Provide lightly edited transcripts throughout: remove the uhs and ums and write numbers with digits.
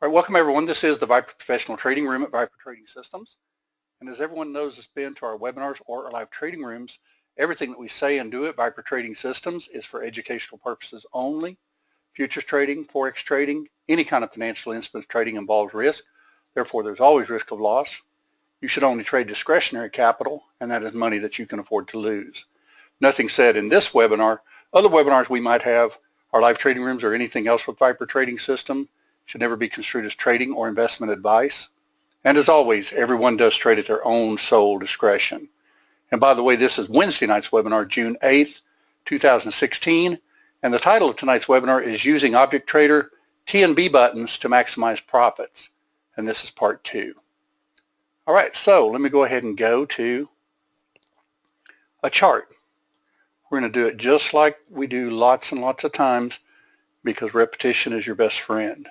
All right, welcome everyone. This is the Viper Professional Trading Room at Viper Trading Systems. And as everyone knows that's been to our webinars or our live trading rooms, everything that we say and do at Viper Trading Systems is for educational purposes only. Futures trading, forex trading, any kind of financial instrument trading involves risk. Therefore, there's always risk of loss. You should only trade discretionary capital, and that is money that you can afford to lose. Nothing said in this webinar. Other webinars we might have, our live trading rooms or anything else with Viper Trading System, should never be construed as trading or investment advice. And as always, everyone does trade at their own sole discretion. And by the way, this is Wednesday night's webinar, June 8th, 2016. And the title of tonight's webinar is Using Object Trader T&B Buttons to Maximize Profits. And this is part 2. All right, so let me go ahead and go to a chart. We're going to do it just like we do lots and lots of times because repetition is your best friend.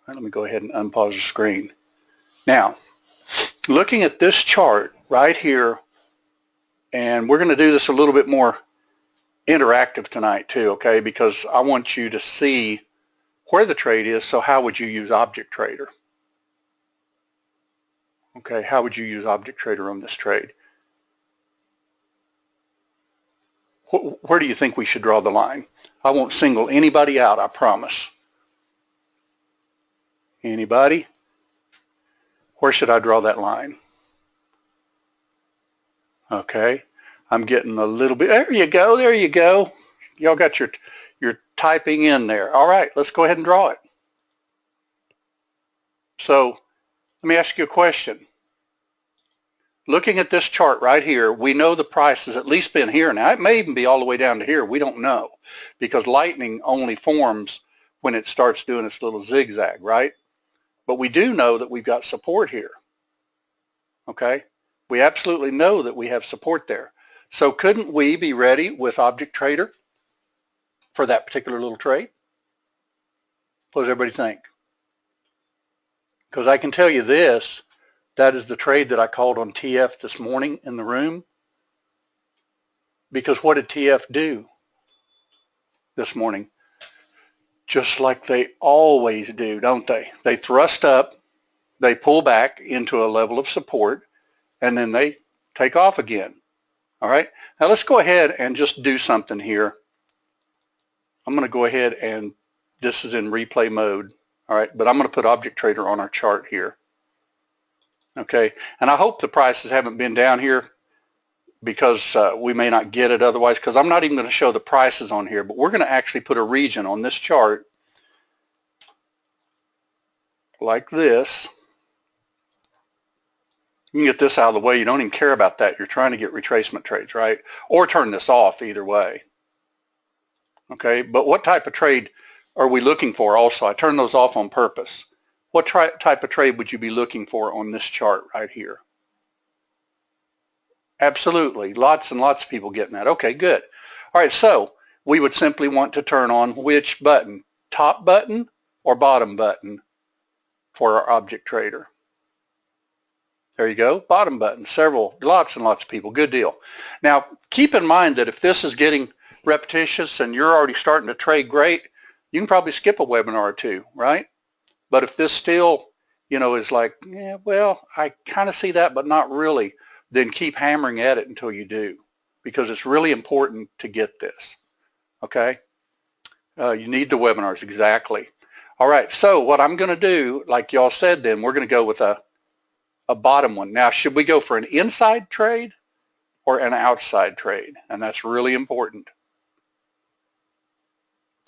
All right, let me go ahead and unpause the screen. Now, looking at this chart right here, and we're going to do this a little bit more interactive tonight too, okay, because I want you to see where the trade is. So how would you use Object Trader? Okay, how would you use Object Trader on this trade? Where do you think we should draw the line? I won't single anybody out, I promise. Anybody? Where should I draw that line? Okay, I'm getting a little bit, there you go, there you go. Y'all got your typing in there. All right, let's go ahead and draw it. So let me ask you a question. Looking at this chart right here, we know the price has at least been here. Now, it may even be all the way down to here. We don't know because lightning only forms when it starts doing its little zigzag, right? But we do know that we've got support here, okay? We absolutely know that we have support there. So couldn't we be ready with Object Trader for that particular little trade? What does everybody think? Because I can tell you this, that is the trade that I called on TF this morning in the room. Because what did TF do this morning? Just like they always do, don't they? They thrust up, they pull back into a level of support, and then they take off again. All right, now let's go ahead and just do something here. I'm going to go ahead and this is in replay mode. All right, but I'm going to put Object Trader on our chart here. Okay, and I hope the prices haven't been down here because we may not get it otherwise, because I'm not even going to show the prices on here, but we're going to actually put a region on this chart like this. You can get this out of the way. You don't even care about that. You're trying to get retracement trades, right? Or turn this off either way. Okay, but what type of trade are we looking for also? I turned those off on purpose. What type of trade would you be looking for on this chart right here? Absolutely. Lots and lots of people getting that. Okay, good. All right, so we would simply want to turn on which button? Top button or bottom button for our Object Trader? There you go, bottom button. Lots and lots of people. Good deal. Now, keep in mind that if this is getting repetitious and you're already starting to trade great, you can probably skip a webinar or two, right? But if this still, is like, yeah, well, I kind of see that, but not really, then keep hammering at it until you do, because it's really important to get this, okay? You need the webinars, exactly. All right, so what I'm going to do, like y'all said then, we're going to go with a bottom one. Now, should we go for an inside trade or an outside trade? And that's really important.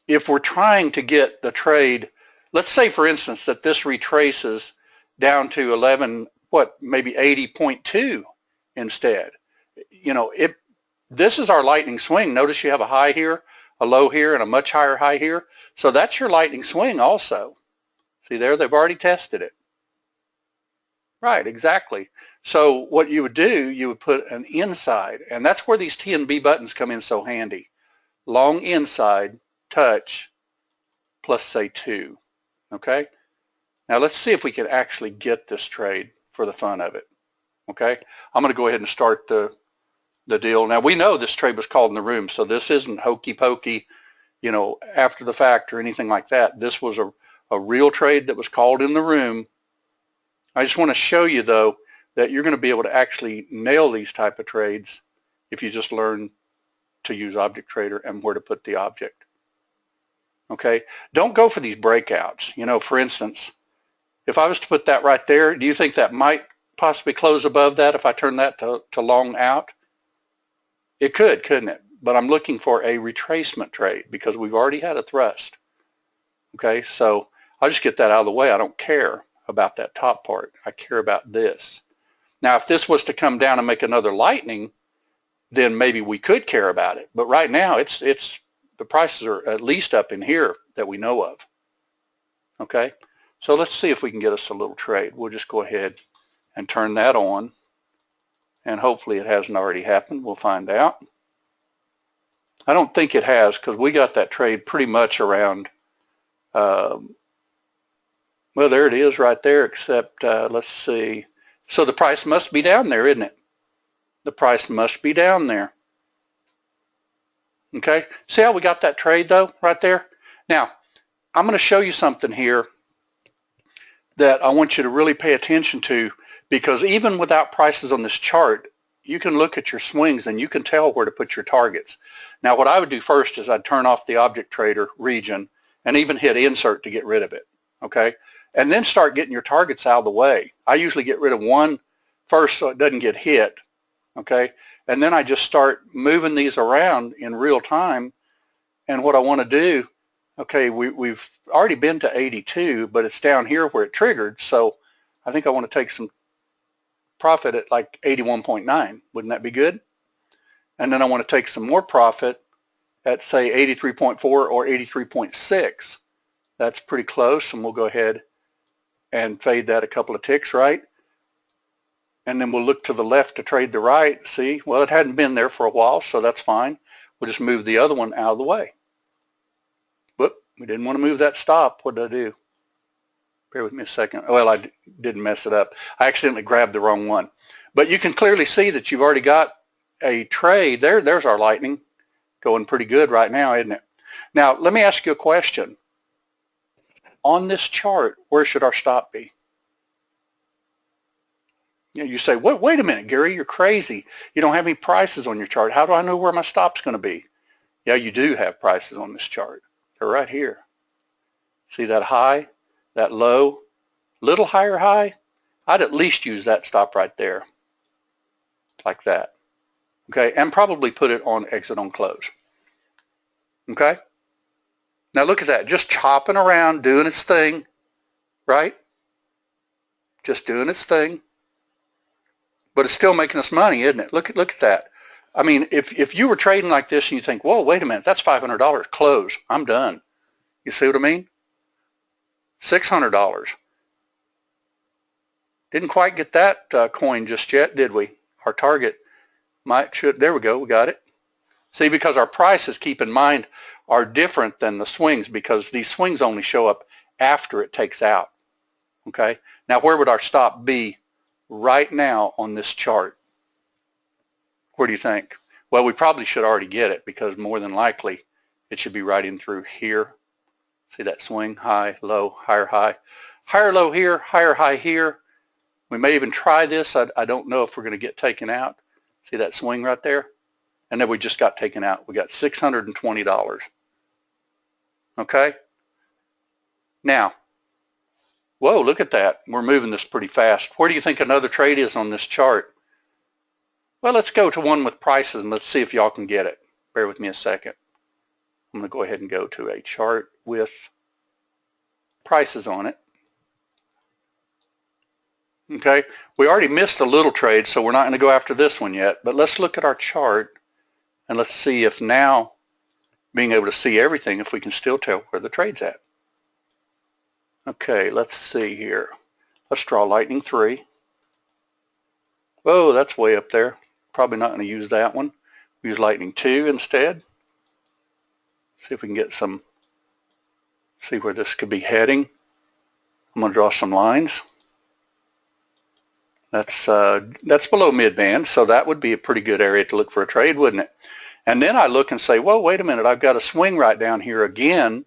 If we're trying to get the trade, let's say, for instance, that this retraces down to 11, maybe 80.2 instead. If this is our lightning swing, notice you have a high here, a low here, and a much higher high here. So that's your lightning swing also. See there, they've already tested it. Right, exactly. So what you would do, you would put an inside, and that's where these T&B buttons come in so handy. Long inside, touch, plus say 2. Okay? Now let's see if we can actually get this trade for the fun of it. Okay? I'm going to go ahead and start the deal. Now we know this trade was called in the room, so this isn't hokey pokey, after the fact or anything like that. This was a a real trade that was called in the room. I just want to show you, though, that you're going to be able to actually nail these type of trades if you just learn to use Object Trader and where to put the object. Okay? Don't go for these breakouts. You know, for instance, if I was to put that right there, do you think that might possibly close above that if I turn that to long out? It could, couldn't it? But I'm looking for a retracement trade because we've already had a thrust. Okay, so I'll just get that out of the way. I don't care about that top part. I care about this. Now, if this was to come down and make another lightning, then maybe we could care about it. But right now, the prices are at least up in here that we know of. Okay, so let's see if we can get us a little trade. We'll just go ahead and turn that on. And hopefully it hasn't already happened. We'll find out. I don't think it has because we got that trade pretty much around, well, there it is right there, except let's see. So the price must be down there, isn't it? The price must be down there. Okay, see how we got that trade though, right there? Now, I'm going to show you something here that I want you to really pay attention to, because even without prices on this chart, you can look at your swings and you can tell where to put your targets. Now, what I would do first is I'd turn off the Object Trader region and even hit Insert to get rid of it, okay? And then start getting your targets out of the way. I usually get rid of one first so it doesn't get hit, okay? And then I just start moving these around in real time. And what I want to do, okay, we've already been to 82, but it's down here where it triggered. So I think I want to take some profit at like 81.9. Wouldn't that be good? And then I want to take some more profit at say 83.4 or 83.6. That's pretty close, and we'll go ahead and fade that a couple of ticks, right? And then we'll look to the left to trade the right. See, well, it hadn't been there for a while, so that's fine. We'll just move the other one out of the way. Whoop, we didn't want to move that stop. What did I do? Bear with me a second. Well, I didn't mess it up. I accidentally grabbed the wrong one. But you can clearly see that you've already got a trade. There's our lightning going pretty good right now, isn't it? Now, let me ask you a question. On this chart, where should our stop be? You say, wait a minute, Gary, you're crazy. You don't have any prices on your chart. How do I know where my stop's going to be? Yeah, you do have prices on this chart. They're right here. See that high, that low, little higher high? I'd at least use that stop right there, like that. Okay, and probably put it on exit on close. Okay? Now look at that, just chopping around, doing its thing, right? Just doing its thing. But it's still making us money, isn't it? Look at that. I mean, if you were trading like this and you think, whoa, wait a minute, that's $500. Close. I'm done. You see what I mean? $600. Didn't quite get that coin just yet, did we? Our target should. There we go. We got it. See, because our prices, keep in mind, are different than the swings because these swings only show up after it takes out. Okay. Now, where would our stop be right now on this chart? Where do you think? Well, we probably should already get it because more than likely it should be right in through here. See that swing? High, low, higher, high. Higher low here, higher high here. We may even try this. I don't know if we're going to get taken out. See that swing right there? And then we just got taken out. We got $620. Okay? Now, whoa, look at that. We're moving this pretty fast. Where do you think another trade is on this chart? Well, let's go to one with prices and let's see if y'all can get it. Bear with me a second. I'm going to go ahead and go to a chart with prices on it. Okay, we already missed a little trade, so we're not going to go after this one yet. But let's look at our chart and let's see if now, being able to see everything, if we can still tell where the trade's at. Okay, let's see here. Let's draw lightning 3. Whoa, that's way up there. Probably not going to use that one. Use lightning 2 instead. See if we can get some, see where this could be heading. I'm going to draw some lines. That's below mid-band, so that would be a pretty good area to look for a trade, wouldn't it? And then I look and say, well, wait a minute, I've got a swing right down here again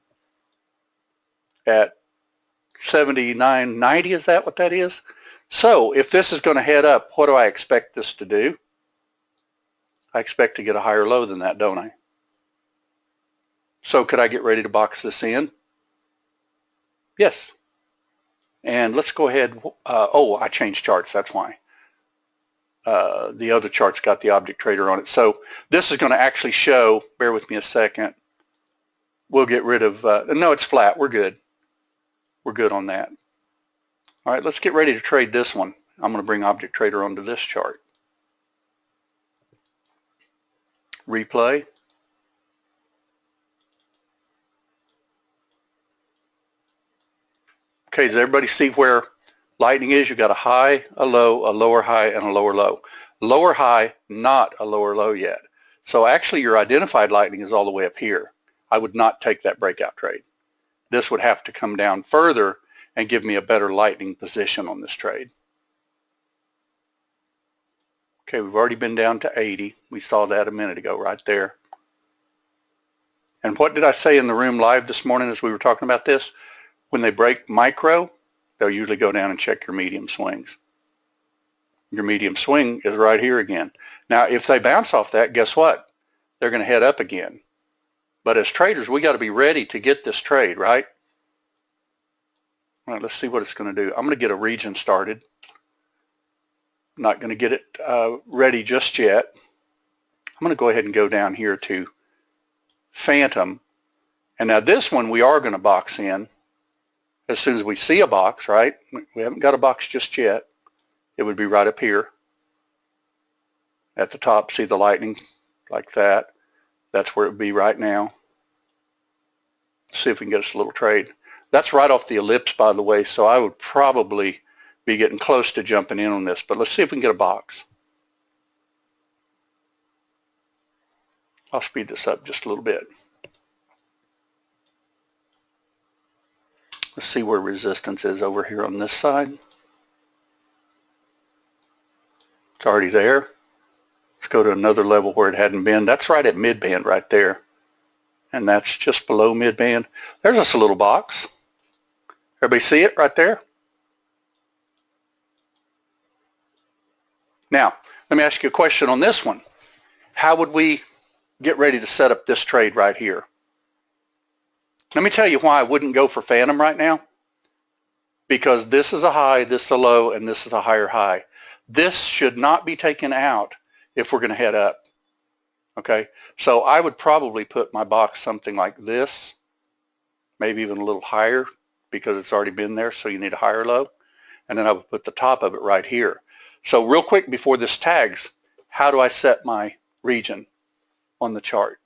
at 79.90, is that what that is? So if this is going to head up, what do I expect this to do? I expect to get a higher low than that, don't I? So could I get ready to box this in? Yes. And let's go ahead. Oh, I changed charts. That's why. The other chart's got the object trader on it. So this is going to actually show, bear with me a second. We'll get rid of, no, it's flat. We're good. We're good on that. All right, let's get ready to trade this one. I'm going to bring object trader onto this chart. Replay. Okay, does everybody see where lightning is? You've got a high, a lower high, and a lower low. Lower high, not a lower low yet. So actually your identified lightning is all the way up here. I would not take that breakout trade. This would have to come down further and give me a better lightning position on this trade. Okay, we've already been down to 80. We saw that a minute ago right there. And what did I say in the room live this morning as we were talking about this? When they break micro, they'll usually go down and check your medium swings. Your medium swing is right here again. Now, if they bounce off that, guess what? They're going to head up again. But as traders, we got to be ready to get this trade, right? All right, let's see what it's going to do. I'm going to get a region started. I'm not going to get it ready just yet. I'm going to go ahead and go down here to Phantom. And now this one we are going to box in as soon as we see a box, right? We haven't got a box just yet. It would be right up here at the top. See the lightning like that? That's where it would be right now. See if we can get us a little trade. That's right off the ellipse, by the way, so I would probably be getting close to jumping in on this, but let's see if we can get a box. I'll speed this up just a little bit. Let's see where resistance is over here on this side. It's already there. Let's go to another level where it hadn't been. That's right at mid-band right there. And that's just below mid-band. There's us a little box. Everybody see it right there? Now, let me ask you a question on this one. How would we get ready to set up this trade right here? Let me tell you why I wouldn't go for Phantom right now. Because this is a high, this is a low, and this is a higher high. This should not be taken out if we're going to head up. Okay, so I would probably put my box something like this, maybe even a little higher because it's already been there, so you need a higher low. And then I would put the top of it right here. So real quick before this tags, how do I set my region on the chart?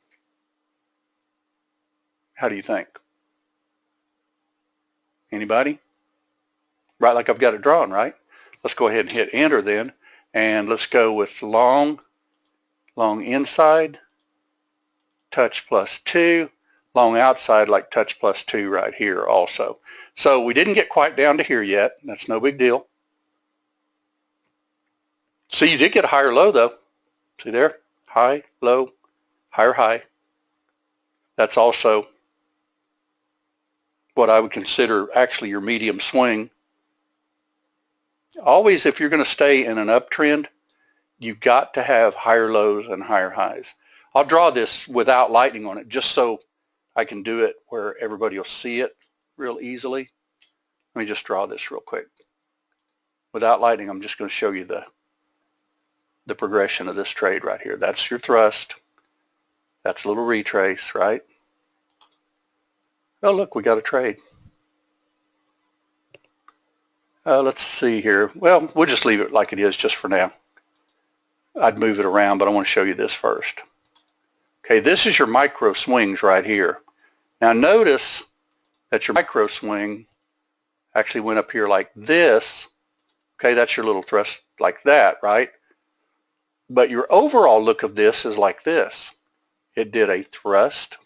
How do you think? Anybody? Right, like I've got it drawn, right? Let's go ahead and hit enter then, and let's go with long inside, touch +2, long outside like touch +2 right here also. So we didn't get quite down to here yet. That's no big deal. So you did get a higher low though. See there? High, low, higher high. That's also what I would consider actually your medium swing. Always, if you're going to stay in an uptrend, you've got to have higher lows and higher highs. I'll draw this without lightning on it just so I can do it where everybody will see it real easily. Let me just draw this real quick. Without lightning, I'm just going to show you the progression of this trade right here. That's your thrust. That's a little retrace, right? Oh, look, we got a trade. Let's see here. Well, we'll just leave it like it is just for now. I'd move it around, but I want to show you this first. Okay, this is your micro swings right here. Now notice that your micro swing actually went up here like this. Okay, that's your little thrust like that, right? But your overall look of this is like this. It did a thrust,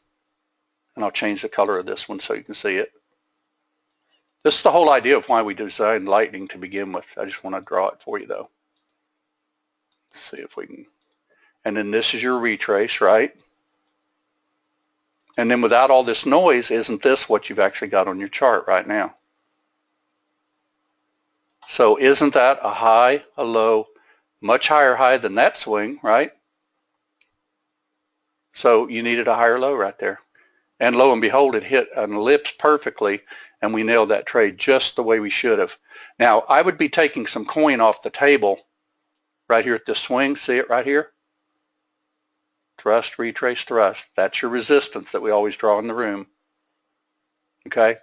and I'll change the color of this one so you can see it. This is the whole idea of why we designed lightning to begin with. I just want to draw it for you though. Let's see if we can. And then this is your retrace, right? And then without all this noise, isn't this what you've actually got on your chart right now? So isn't that a high, a low, much higher high than that swing, right? So you needed a higher low right there. And lo and behold, it hit an ellipse perfectly, and we nailed that trade just the way we should have. Now, I would be taking some coin off the table right here at this swing. See it right here? Thrust, retrace, thrust. That's your resistance that we always draw in the room. Okay?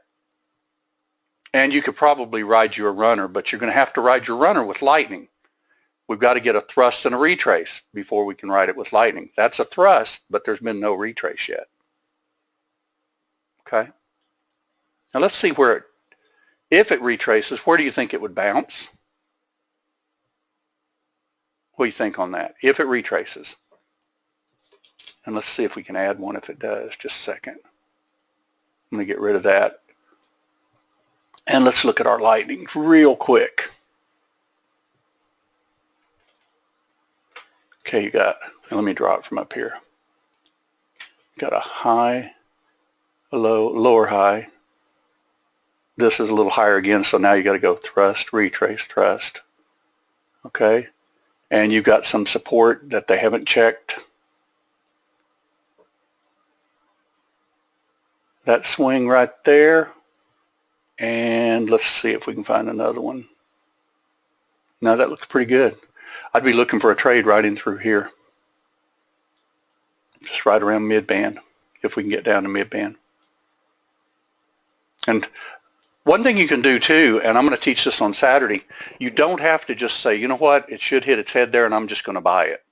And you could probably ride your runner, but you're going to have to ride your runner with lightning. We've got to get a thrust and a retrace before we can ride it with lightning. That's a thrust, but there's been no retrace yet. Okay? Now let's see where if it retraces, where do you think it would bounce? What do you think on that? If it retraces. And let's see if we can add one if it does. Just a second. I'm going to get rid of that. And let's look at our lightning real quick. Okay, you got, let me draw it from up here. Got a high, a low, lower high. This is a little higher again, so now you got to go thrust, retrace, thrust. Okay, and you've got some support that they haven't checked. That swing right there. And let's see if we can find another one. Now that looks pretty good. I'd be looking for a trade right in through here. Just right around mid-band, if we can get down to mid-band. And one thing you can do too, and I'm going to teach this on Saturday, you don't have to just say, you know what, it should hit its head there and I'm just going to buy it.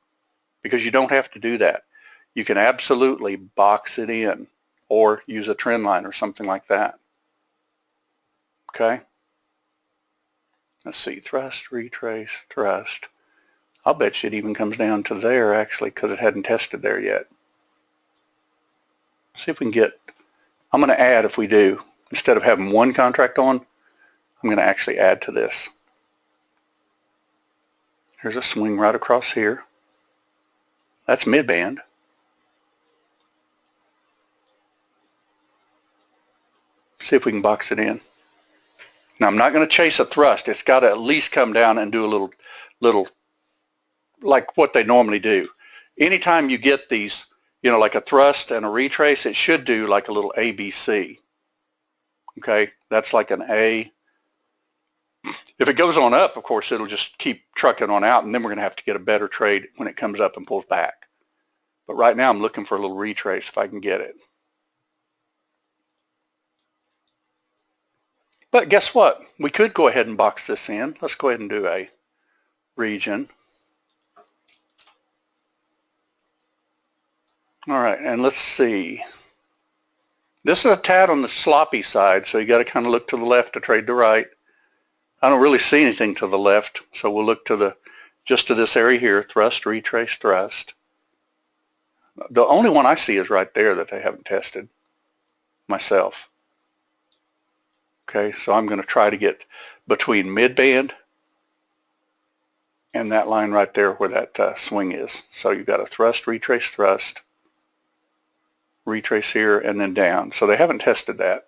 Because you don't have to do that. You can absolutely box it in or use a trend line or something like that. Okay? Let's see, thrust, retrace, thrust. I'll bet you it even comes down to there actually because it hadn't tested there yet. See if we can get, I'm going to add if we do. Instead of having one contract on, I'm going to actually add to this. Here's a swing right across here. That's mid-band. See if we can box it in. Now I'm not going to chase a thrust. It's got to at least come down and do a little like what they normally do. Anytime you get these, you know, like a thrust and a retrace, it should do like a little ABC. Okay, that's like an A. If it goes on up, of course, it'll just keep trucking on out, and then we're going to have to get a better trade when it comes up and pulls back. But right now I'm looking for a little retrace if I can get it. But guess what? We could go ahead and box this in. Let's go ahead and do a region. All right, and let's see. This is a tad on the sloppy side, so you got to kind of look to the left to trade the right. I don't really see anything to the left, so we'll look to the just to this area here, thrust, retrace, thrust. The only one I see is right there that they haven't tested myself. Okay, so I'm going to try to get between mid-band and that line right there where that swing is. So you've got a thrust, retrace, thrust, retrace here, and then down. So they haven't tested that.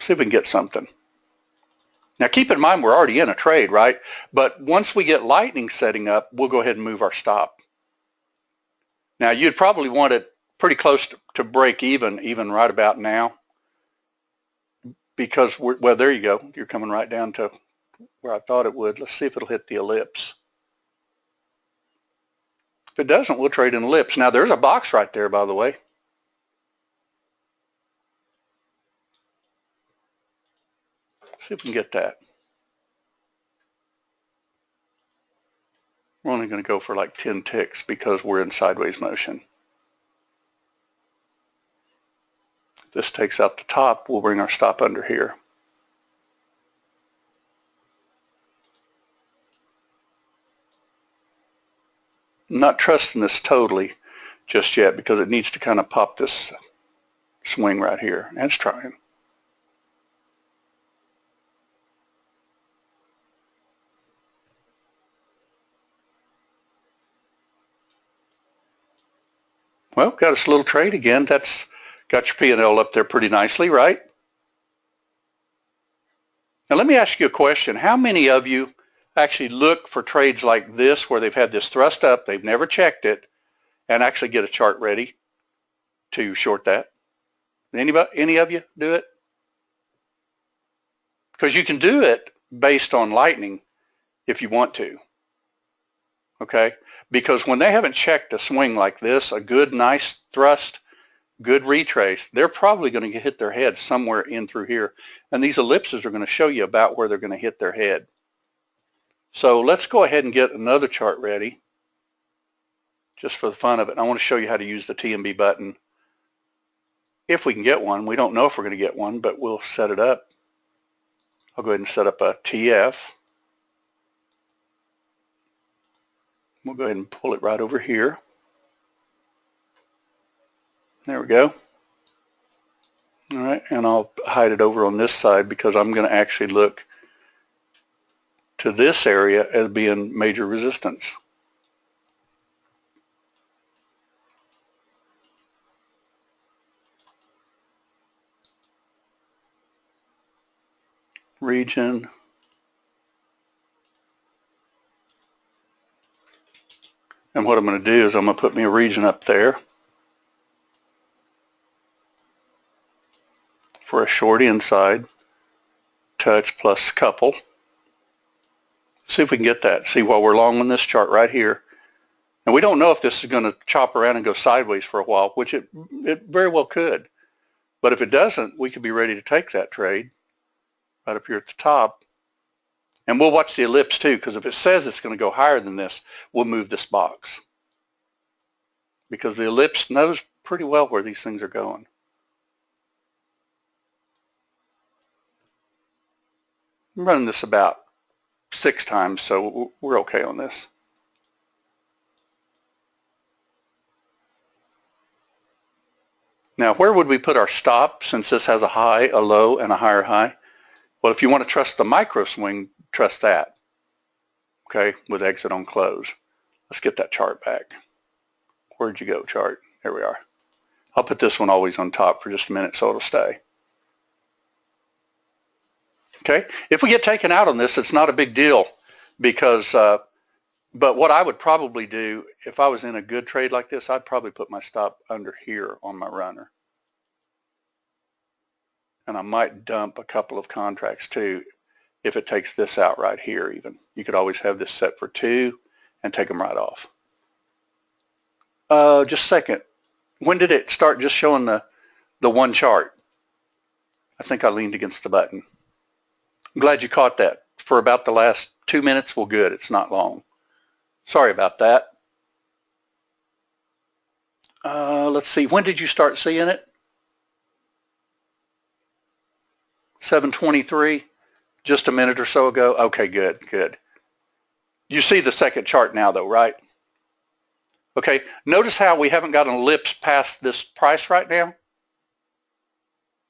See if we can get something. Now keep in mind we're already in a trade, right? But once we get lightning setting up, we'll go ahead and move our stop. Now you'd probably want it pretty close to break even right about now. Because, well, there you go. You're coming right down to where I thought it would. Let's see if it'll hit the ellipse. If it doesn't, we'll trade an ellipse. Now, there's a box right there, by the way. See if we can get that. We're only going to go for like 10 ticks because we're in sideways motion. If this takes out the top, we'll bring our stop under here. I'm not trusting this totally just yet because it needs to kind of pop this swing right here. And it's trying. Well, got us a little trade again. That's got your P&L up there pretty nicely, right? Now let me ask you a question. How many of you actually look for trades like this where they've had this thrust up, they've never checked it, and actually get a chart ready to short that? Anybody, any of you do it? Because you can do it based on lightning if you want to, okay? Because when they haven't checked a swing like this, a good, nice thrust, good retrace, they're probably going to hit their head somewhere in through here. And these ellipses are going to show you about where they're going to hit their head. So let's go ahead and get another chart ready just for the fun of it. And I want to show you how to use the TMB button if we can get one. We don't know if we're going to get one, but we'll set it up. I'll go ahead and set up a TF. We'll go ahead and pull it right over here. There we go. All right, and I'll hide it over on this side because I'm going to actually look to this area as being major resistance. Region. And what I'm going to do is I'm going to put me a region up there for a short inside, touch plus couple. See if we can get that. See, while we're long on this chart right here, and we don't know if this is going to chop around and go sideways for a while, which it very well could. But if it doesn't, we could be ready to take that trade right up here at the top. And we'll watch the ellipse too, because if it says it's going to go higher than this, we'll move this box. Because the ellipse knows pretty well where these things are going. I'm running this about 6 times, so we're okay on this. Now, where would we put our stop since this has a high, a low, and a higher high? Well, if you want to trust the micro swing, trust that, okay, with exit on close. Let's get that chart back. Where'd you go, chart? Here we are. I'll put this one always on top for just a minute so it'll stay. Okay, if we get taken out on this, it's not a big deal because, but what I would probably do if I was in a good trade like this, I'd probably put my stop under here on my runner. And I might dump a couple of contracts too if it takes this out right here even. You could always have this set for 2 and take them right off. Just a second. When did it start just showing the one chart? I think I leaned against the button. I'm glad you caught that. For about the last 2 minutes, well, good. It's not long. Sorry about that. Let's see. When did you start seeing it? 7:23, just a minute or so ago. Okay, good, good. You see the second chart now, though, right? Okay, notice how we haven't got an ellipse past this price right now?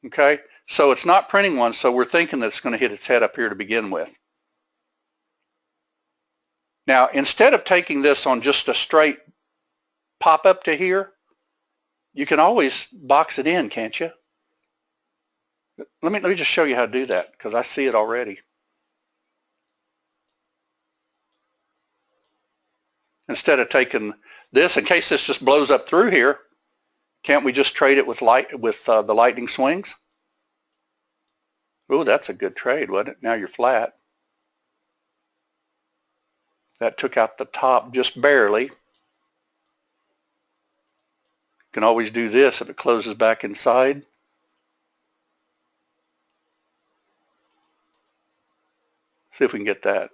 Okay, so it's not printing one, so we're thinking that it's going to hit its head up here to begin with. Now, instead of taking this on just a straight pop up to here, you can always box it in, can't you? Let me just show you how to do that because I see it already. Instead of taking this, in case this just blows up through here, can't we just trade it with the lightning swings? Oh, that's a good trade, wasn't it? Now you're flat. That took out the top just barely. You can always do this if it closes back inside. See if we can get that.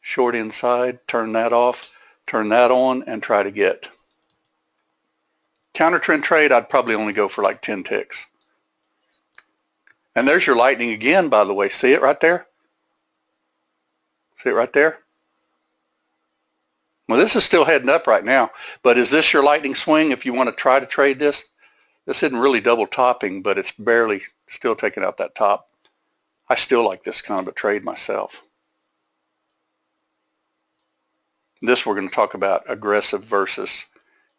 Short inside, turn that off, turn that on, and try to get. Counter trend trade, I'd probably only go for like 10 ticks. And there's your lightning again, by the way. See it right there? See it right there? Well, this is still heading up right now, but is this your lightning swing if you want to try to trade this? This isn't really double topping, but it's barely still taking out that top. I still like this kind of a trade myself. This we're going to talk about aggressive versus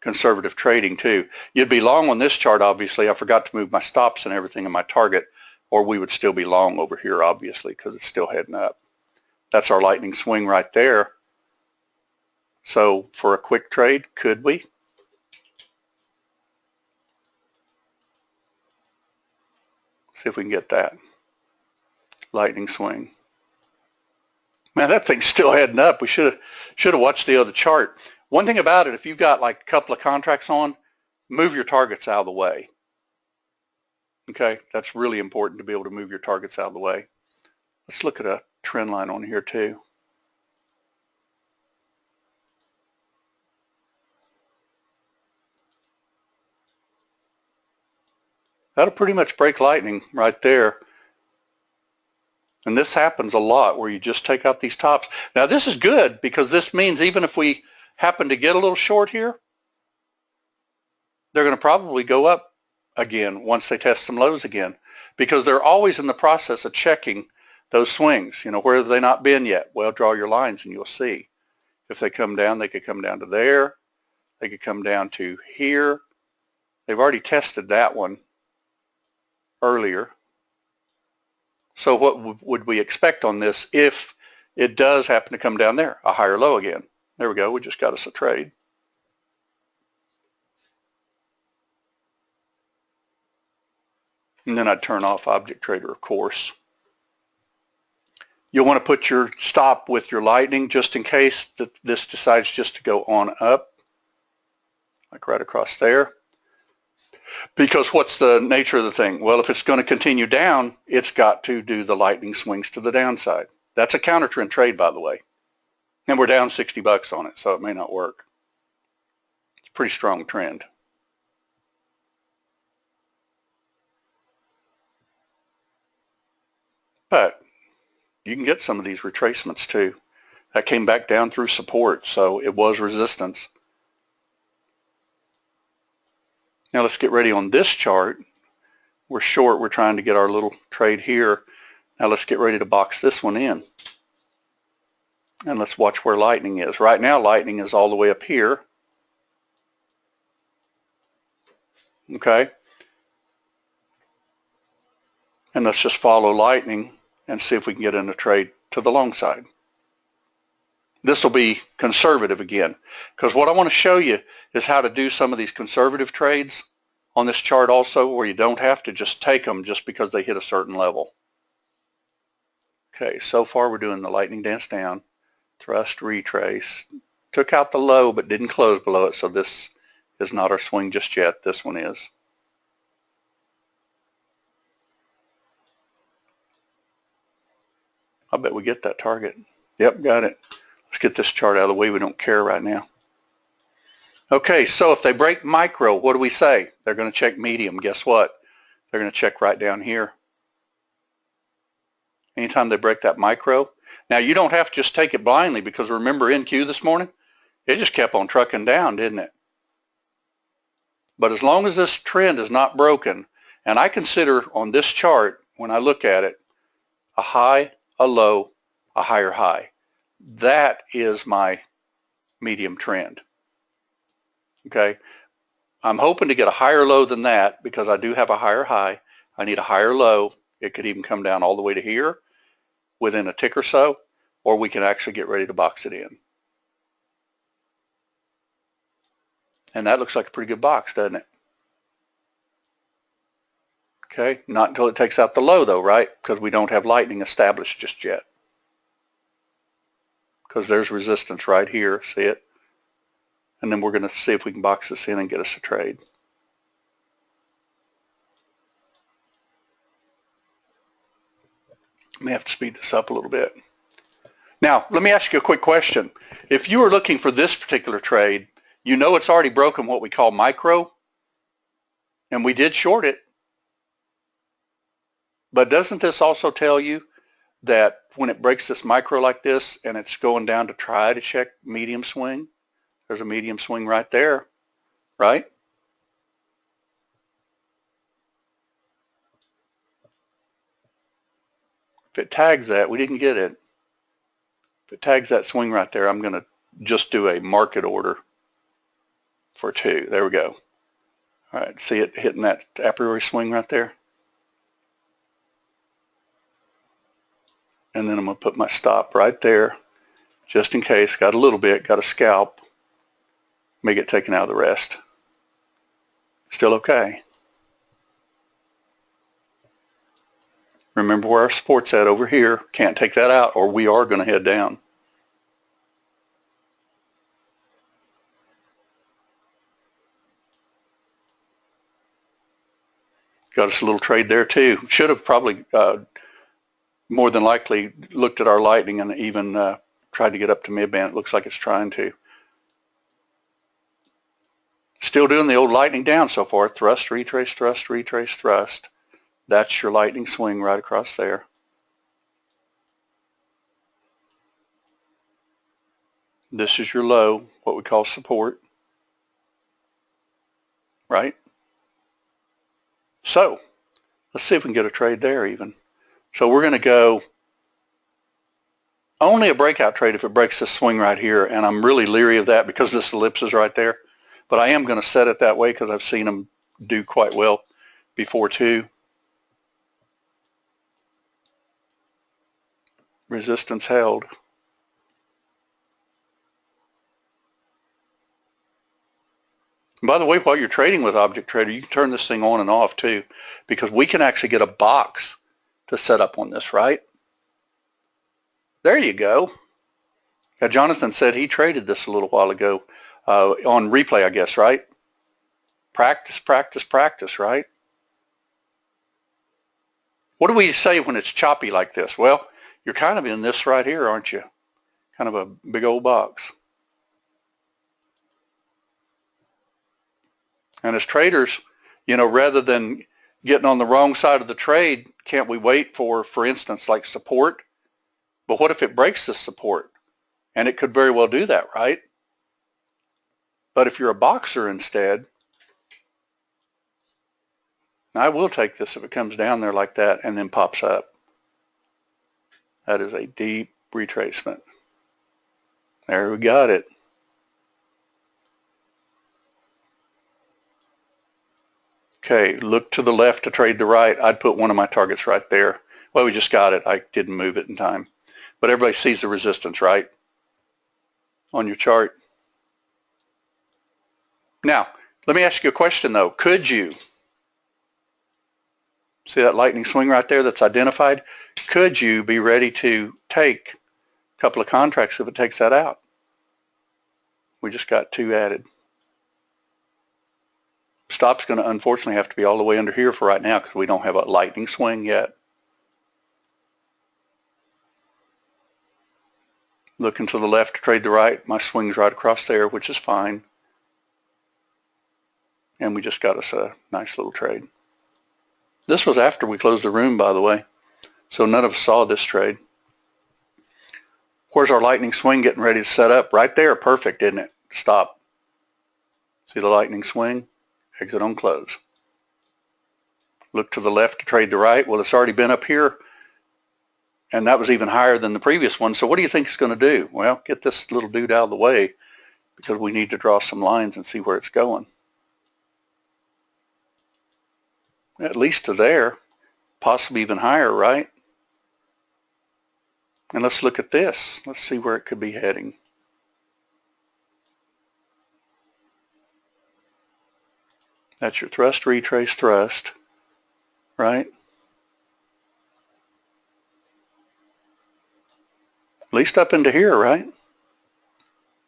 conservative trading too. You'd be long on this chart, obviously. I forgot to move my stops and everything in my target, or we would still be long over here, obviously, because it's still heading up. That's our lightning swing right there. So for a quick trade, could we? See if we can get that. Lightning swing. Man, that thing's still heading up. We should have watched the other chart. One thing about it, if you've got like a couple of contracts on, move your targets out of the way. Okay, that's really important to be able to move your targets out of the way. Let's look at a trend line on here too. That'll pretty much break lightning right there. And this happens a lot where you just take out these tops. Now this is good because this means even if we happen to get a little short here, they're going to probably go up again once they test some lows again, because they're always in the process of checking those swings. You know, where have they not been yet? Well, draw your lines and you'll see. If they come down, they could come down to there. They could come down to here. They've already tested that one earlier. So what would we expect on this if it does happen to come down there? A higher low again. There we go. We just got us a trade. And then I'd turn off Object Trader, of course. You'll want to put your stop with your lightning just in case that this decides just to go on up, like right across there. Because what's the nature of the thing? Well, if it's going to continue down, it's got to do the lightning swings to the downside. That's a counter trend trade, by the way. And we're down 60 bucks on it, so it may not work. It's a pretty strong trend. But you can get some of these retracements too. That came back down through support, so it was resistance. Now let's get ready on this chart. We're short. We're trying to get our little trade here. Now let's get ready to box this one in. And let's watch where lightning is. Right now, lightning is all the way up here. Okay. And let's just follow lightning and see if we can get in a trade to the long side. This will be conservative again, because what I want to show you is how to do some of these conservative trades on this chart also, where you don't have to just take them just because they hit a certain level. Okay, so far we're doing the lightning dance down, thrust, retrace, took out the low but didn't close below it, so this is not our swing just yet. This one is. I bet we get that target. Yep, got it. Let's get this chart out of the way. We don't care right now. Okay, so if they break micro, what do we say? They're going to check medium. Guess what? They're going to check right down here. Anytime they break that micro. Now, you don't have to just take it blindly, because remember NQ this morning? It just kept on trucking down, didn't it? But as long as this trend is not broken, and I consider on this chart, when I look at it, a high, a low, a higher high. That is my medium trend. Okay, I'm hoping to get a higher low than that, because I do have a higher high. I need a higher low. It could even come down all the way to here within a tick or so, or we can actually get ready to box it in. And that looks like a pretty good box, doesn't it? Okay, not until it takes out the low though, right? Because we don't have lightning established just yet. Because there's resistance right here, see it? And then we're going to see if we can box this in and get us a trade. May have to speed this up a little bit. Now, let me ask you a quick question. If you were looking for this particular trade, you know it's already broken what we call micro, and we did short it. But doesn't this also tell you that when it breaks this micro like this and it's going down to try to check medium swing, there's a medium swing right there, right? If it tags that, we didn't get it. If it tags that swing right there, I'm going to just do a market order for 2. There we go. All right, see it hitting that a priori swing right there? And then I'm going to put my stop right there, just in case. Got a little bit, got a scalp. May get taken out of the rest. Still okay. Remember where our support's at over here. Can't take that out or we are going to head down. Got us a little trade there too. Should have probably more than likely looked at our lightning and even tried to get up to mid-band. It looks like it's trying to. Still doing the old lightning down so far. Thrust, retrace, thrust, retrace, thrust. That's your lightning swing right across there. This is your low, what we call support. Right? So, let's see if we can get a trade there even. So we're going to go only a breakout trade if it breaks this swing right here, and I'm really leery of that because this ellipse is right there. But I am going to set it that way because I've seen them do quite well before too. Resistance held. And by the way, while you're trading with Object Trader, you can turn this thing on and off too, because we can actually get a box to set up on this, right? There you go. Now, Jonathan said he traded this a little while ago on replay, I guess, right? Practice, practice, practice, right? What do we say when it's choppy like this? Well, you're kind of in this right here, aren't you? Kind of a big old box. And as traders, you know, rather than getting on the wrong side of the trade, can't we wait for instance, like support? But what if it breaks this support? And it could very well do that, right? But if you're a boxer instead, I will take this if it comes down there like that and then pops up. That is a deep retracement. There we got it. Okay, look to the left to trade the right. I'd put one of my targets right there. Well, we just got it. I didn't move it in time. But everybody sees the resistance, right? On your chart. Now, let me ask you a question though. Could you see that lightning swing right there that's identified? Could you be ready to take a couple of contracts if it takes that out? We just got 2 added. Stop's going to unfortunately have to be all the way under here for right now because we don't have a lightning swing yet. Looking to the left to trade the right. My swing's right across there, which is fine. And we just got us a nice little trade. This was after we closed the room, by the way. So none of us saw this trade. Where's our lightning swing getting ready to set up? Right there. Perfect, isn't it? Stop. See the lightning swing? Exit on close. Look to the left to trade the right. Well, it's already been up here, and that was even higher than the previous one. So what do you think it's going to do? Well, get this little dude out of the way because we need to draw some lines and see where it's going. At least to there, possibly even higher, right? And let's look at this. Let's see where it could be heading. That's your thrust, retrace, thrust, right? At least up into here, right?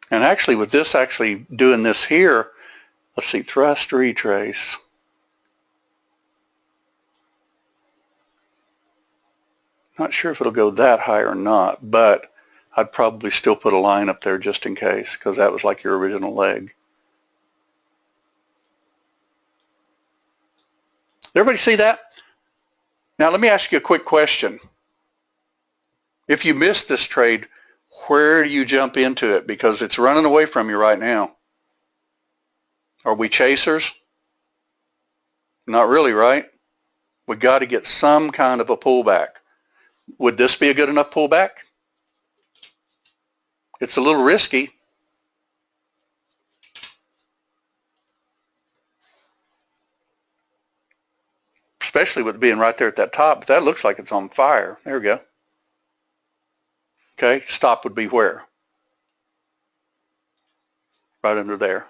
And actually with this actually doing this here, let's see, thrust, retrace. Not sure if it'll go that high or not, but I'd probably still put a line up there just in case because that was like your original leg. Everybody see that? Now let me ask you a quick question. If you missed this trade, where do you jump into it? Because it's running away from you right now. Are we chasers? Not really, right? We got to get some kind of a pullback. Would this be a good enough pullback? It's a little risky. Especially with it being right there at that top, but that looks like it's on fire. There we go. Okay, stop would be where? Right under there.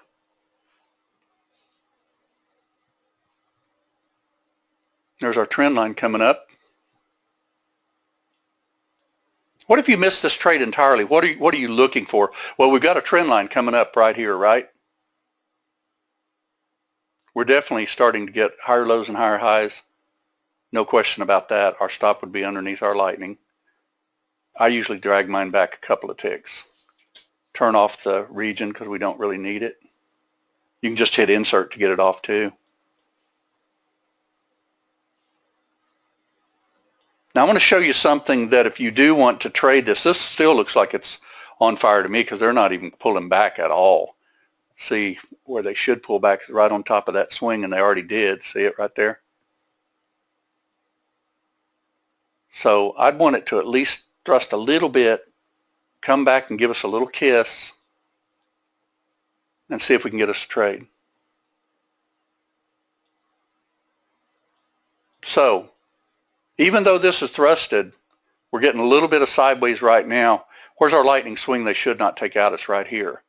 There's our trend line coming up. What if you missed this trade entirely? What are you looking for? Well, we've got a trend line coming up right here, right? We're definitely starting to get higher lows and higher highs. No question about that. Our stop would be underneath our lightning. I usually drag mine back a couple of ticks. Turn off the region because we don't really need it. You can just hit insert to get it off too. Now I want to show you something that if you do want to trade this still looks like it's on fire to me because they're not even pulling back at all. See where they should pull back right on top of that swing, and they already did. See it right there? So I'd want it to at least thrust a little bit, come back and give us a little kiss, and see if we can get us a trade. So even though this is thrusted, we're getting a little bit of sideways right now. Where's our lightning swing they should not take out? It's right here.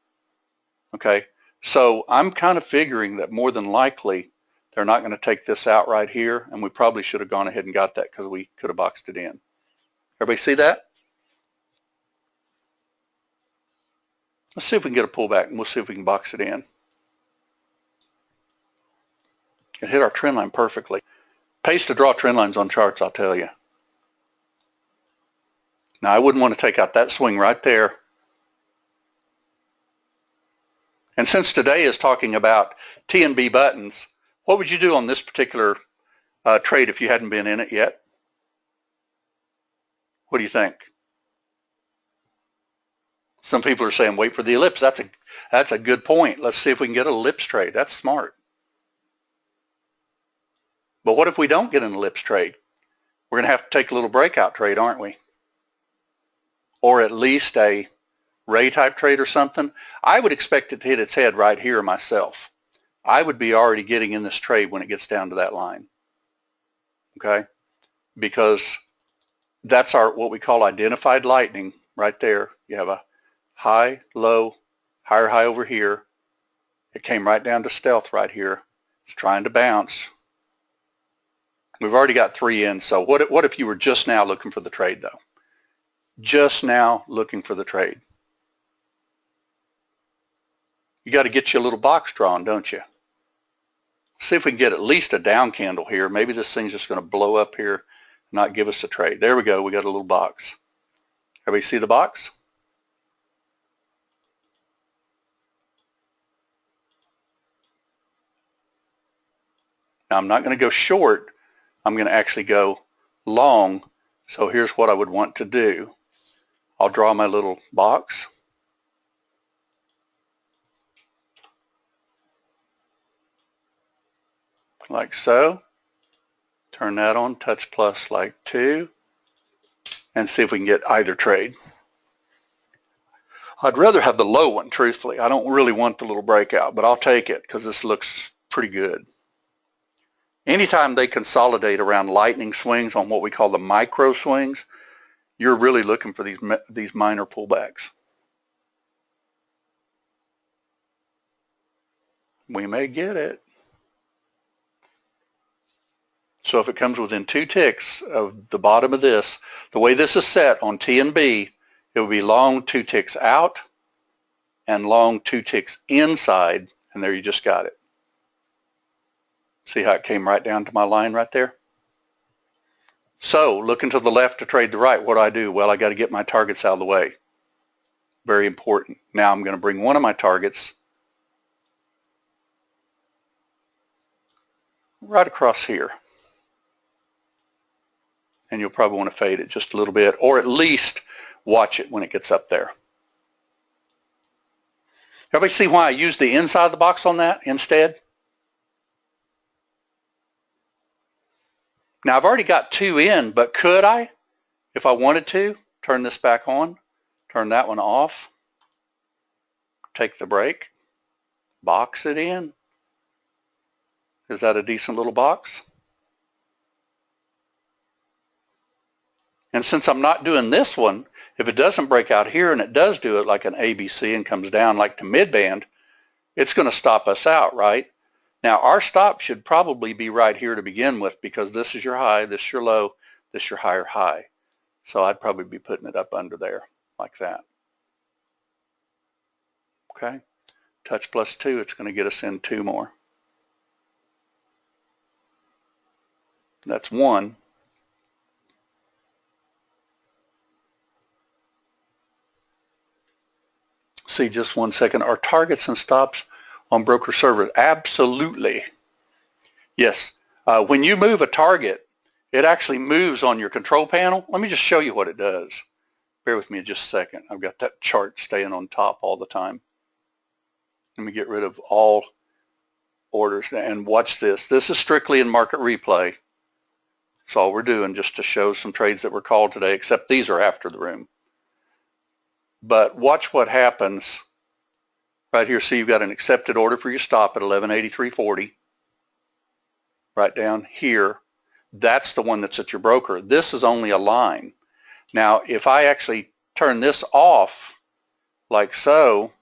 Okay, so I'm kind of figuring that more than likely they're not going to take this out right here, and we probably should have gone ahead and got that because we could have boxed it in. Everybody see that? Let's see if we can get a pullback, and we'll see if we can box it in. It hit our trend line perfectly. Pays to draw trend lines on charts, I'll tell you. Now, I wouldn't want to take out that swing right there. And since today is talking about T and B buttons, what would you do on this particular trade if you hadn't been in it yet? What do you think? Some people are saying wait for the ellipse. That's a good point. Let's see if we can get an ellipse trade. That's smart. But what if we don't get an ellipse trade? We're going to have to take a little breakout trade, aren't we? Or at least a ray type trade or something. I would expect it to hit its head right here myself. I would be already getting in this trade when it gets down to that line. Okay? Because that's our what we call identified lightning right there. You have a high, low, higher high over here. It came right down to stealth right here. It's trying to bounce. We've already got 3 in, so what if you were just now looking for the trade though? Just now looking for the trade. You got to get you a little box drawn, don't you? See if we can get at least a down candle here. Maybe this thing's just going to blow up here and not give us a trade. There we go. We got a little box. Everybody see the box? Now I'm not going to go short. I'm going to actually go long. So here's what I would want to do. I'll draw my little box. Like so. Turn that on, touch plus like 2, and see if we can get either trade. I'd rather have the low one, truthfully. I don't really want the little breakout, but I'll take it because this looks pretty good. Anytime they consolidate around lightning swings on what we call the micro swings, you're really looking for these minor pullbacks. We may get it. So if it comes within 2 ticks of the bottom of this, the way this is set on T and B, it will be long 2 ticks out and long 2 ticks inside, and there you just got it. See how it came right down to my line right there? So looking to the left to trade the right, what do I do? Well, I got to get my targets out of the way. Very important. Now I'm going to bring one of my targets right across here. And you'll probably want to fade it just a little bit, or at least watch it when it gets up there. Everybody see why I used the inside of the box on that instead? Now I've already got 2 in, but could I, if I wanted to, turn this back on, turn that one off, take the break, box it in? Is that a decent little box? And since I'm not doing this one, if it doesn't break out here and it does do it like an ABC and comes down like to midband, it's going to stop us out, right? Now our stop should probably be right here to begin with, because this is your high, this is your low, this is your higher high. So I'd probably be putting it up under there like that. Okay, touch plus 2, it's going to get us in 2 more. That's 1. See, just 1 second. Are targets and stops on broker servers? Absolutely. Yes. When you move a target, it actually moves on your control panel. Let me just show you what it does. Bear with me just a second. I've got that chart staying on top all the time. Let me get rid of all orders and watch this. This is strictly in market replay. That's all we're doing, just to show some trades that were called today, except these are after the room. But watch what happens right here. See, you've got an accepted order for your stop at 1183.40. Right down here. That's the one that's at your broker. This is only a line. Now, if I actually turn this off like so,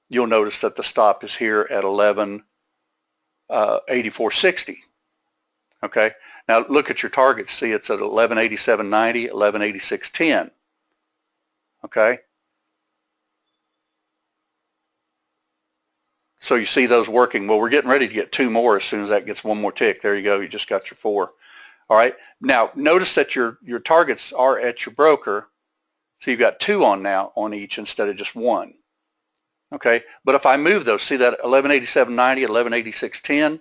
you'll notice that the stop is here at 1184.60. Okay. Now look at your targets. See, it's at 1187.90, 1186.10. Okay. So you see those working. Well, we're getting ready to get 2 more as soon as that gets 1 more tick. There you go. You just got your 4. All right. Now notice that your targets are at your broker. So you've got 2 on now on each instead of just 1. Okay. But if I move those, see that 1187.90, 1186.10.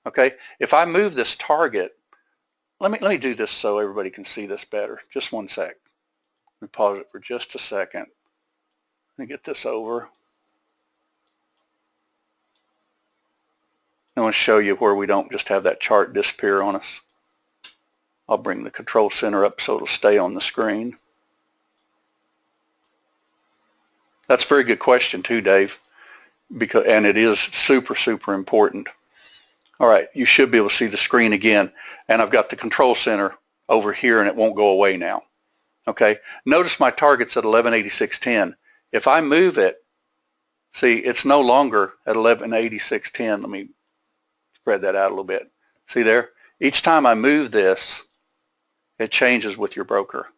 Okay. If I move this target, let me do this so everybody can see this better. Just 1 sec. Let me pause it for just a second. Let me get this over. I want to show you where we don't just have that chart disappear on us. I'll bring the control center up so it'll stay on the screen. That's a very good question too, Dave, and it is super, super important. All right, you should be able to see the screen again, and I've got the control center over here and it won't go away now. Okay, notice my target's at 1186.10. If I move it, see, it's no longer at 1186.10. Let me spread that out a little bit. See there? Each time I move this, it changes with your broker.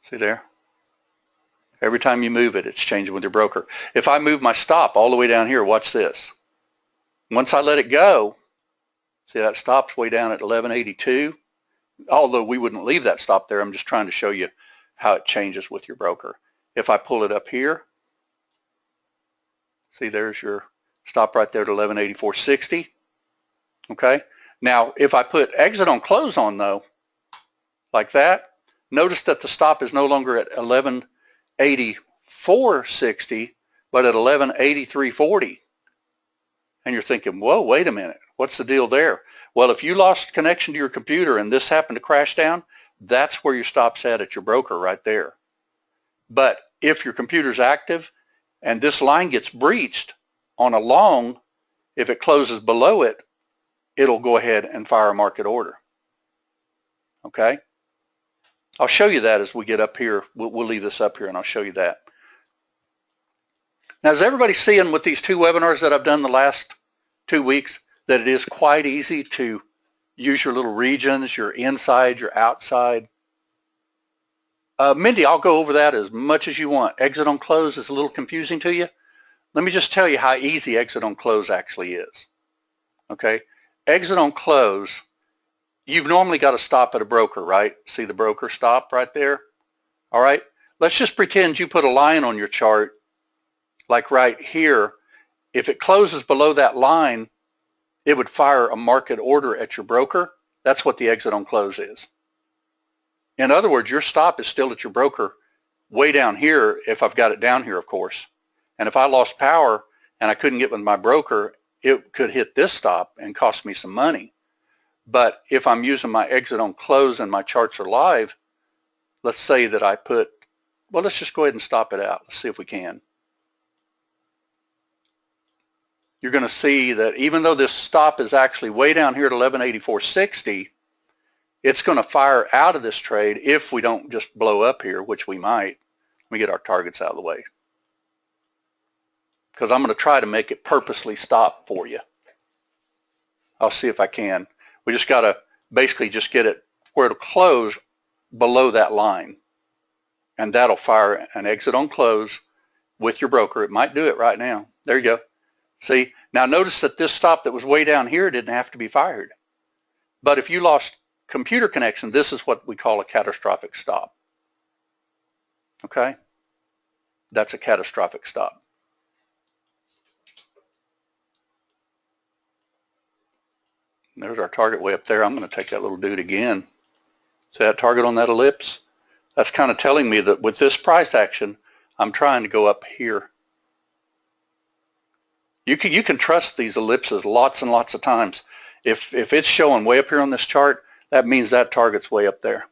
See there? Every time you move it, it's changing with your broker. If I move my stop all the way down here, watch this. Once I let it go, see that stop's way down at 1182. Although we wouldn't leave that stop there, I'm just trying to show you how it changes with your broker. If I pull it up here, see there's your stop right there at 1184.60. Okay. Now, if I put exit on close on though, like that, notice that the stop is no longer at 1184.60, but at 1183.40. And you're thinking, whoa, wait a minute. What's the deal there? Well, if you lost connection to your computer and this happened to crash down, that's where your stop's at your broker right there. But if your computer's active and this line gets breached on a long, if it closes below it, it'll go ahead and fire a market order. Okay? I'll show you that as we get up here. We'll leave this up here and I'll show you that. Now, is everybody seeing with these 2 webinars that I've done the last 2 weeks that it is quite easy to use your little regions, your inside, your outside? Mindy, I'll go over that as much as you want. Exit on close is a little confusing to you. Let me just tell you how easy exit on close actually is. Okay? Exit on close, you've normally got to stop at a broker, right? See the broker stop right there? All right? Let's just pretend you put a line on your chart like right here. If it closes below that line, it would fire a market order at your broker. That's what the exit on close is. In other words, your stop is still at your broker way down here, if I've got it down here, of course. And if I lost power and I couldn't get with my broker, it could hit this stop and cost me some money. But if I'm using my exit on close and my charts are live, let's say that I put, well, let's just go ahead and stop it out. Let's see if we can. you're going to see that even though this stop is actually way down here at 1184.60, it's going to fire out of this trade if we don't just blow up here, which we might. Let me get our targets out of the way, because I'm going to try to make it purposely stop for you. I'll see if I can. We just got to basically just get it where it'll close below that line, and that'll fire an exit on close with your broker. It might do it right now. There you go. See, now notice that this stop that was way down here didn't have to be fired. But if you lost computer connection, this is what we call a catastrophic stop. Okay? That's a catastrophic stop. There's our target way up there. I'm going to take that little dude again. See that target on that ellipse? That's kind of telling me that with this price action, I'm trying to go up here. You can trust these ellipses lots and lots of times. If it's showing way up here on this chart, that means that target's way up there.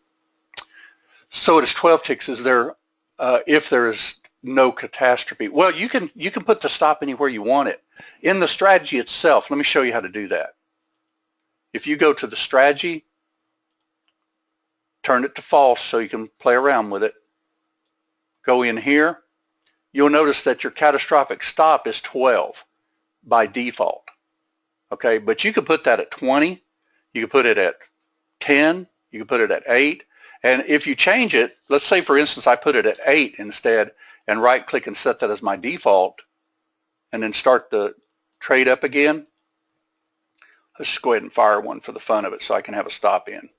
So it is 12 ticks. Is there, if there is no catastrophe? Well, you can put the stop anywhere you want it. In the strategy itself, let me show you how to do that. If you go to the strategy, turn it to false so you can play around with it. Go in here. You'll notice that your catastrophic stop is 12 by default. Okay, but you can put that at 20. You can put it at 10. You can put it at 8. And if you change it, let's say for instance I put it at 8 instead, and right click and set that as my default, and then start the trade up again. Let's just go ahead and fire one for the fun of it so I can have a stop in.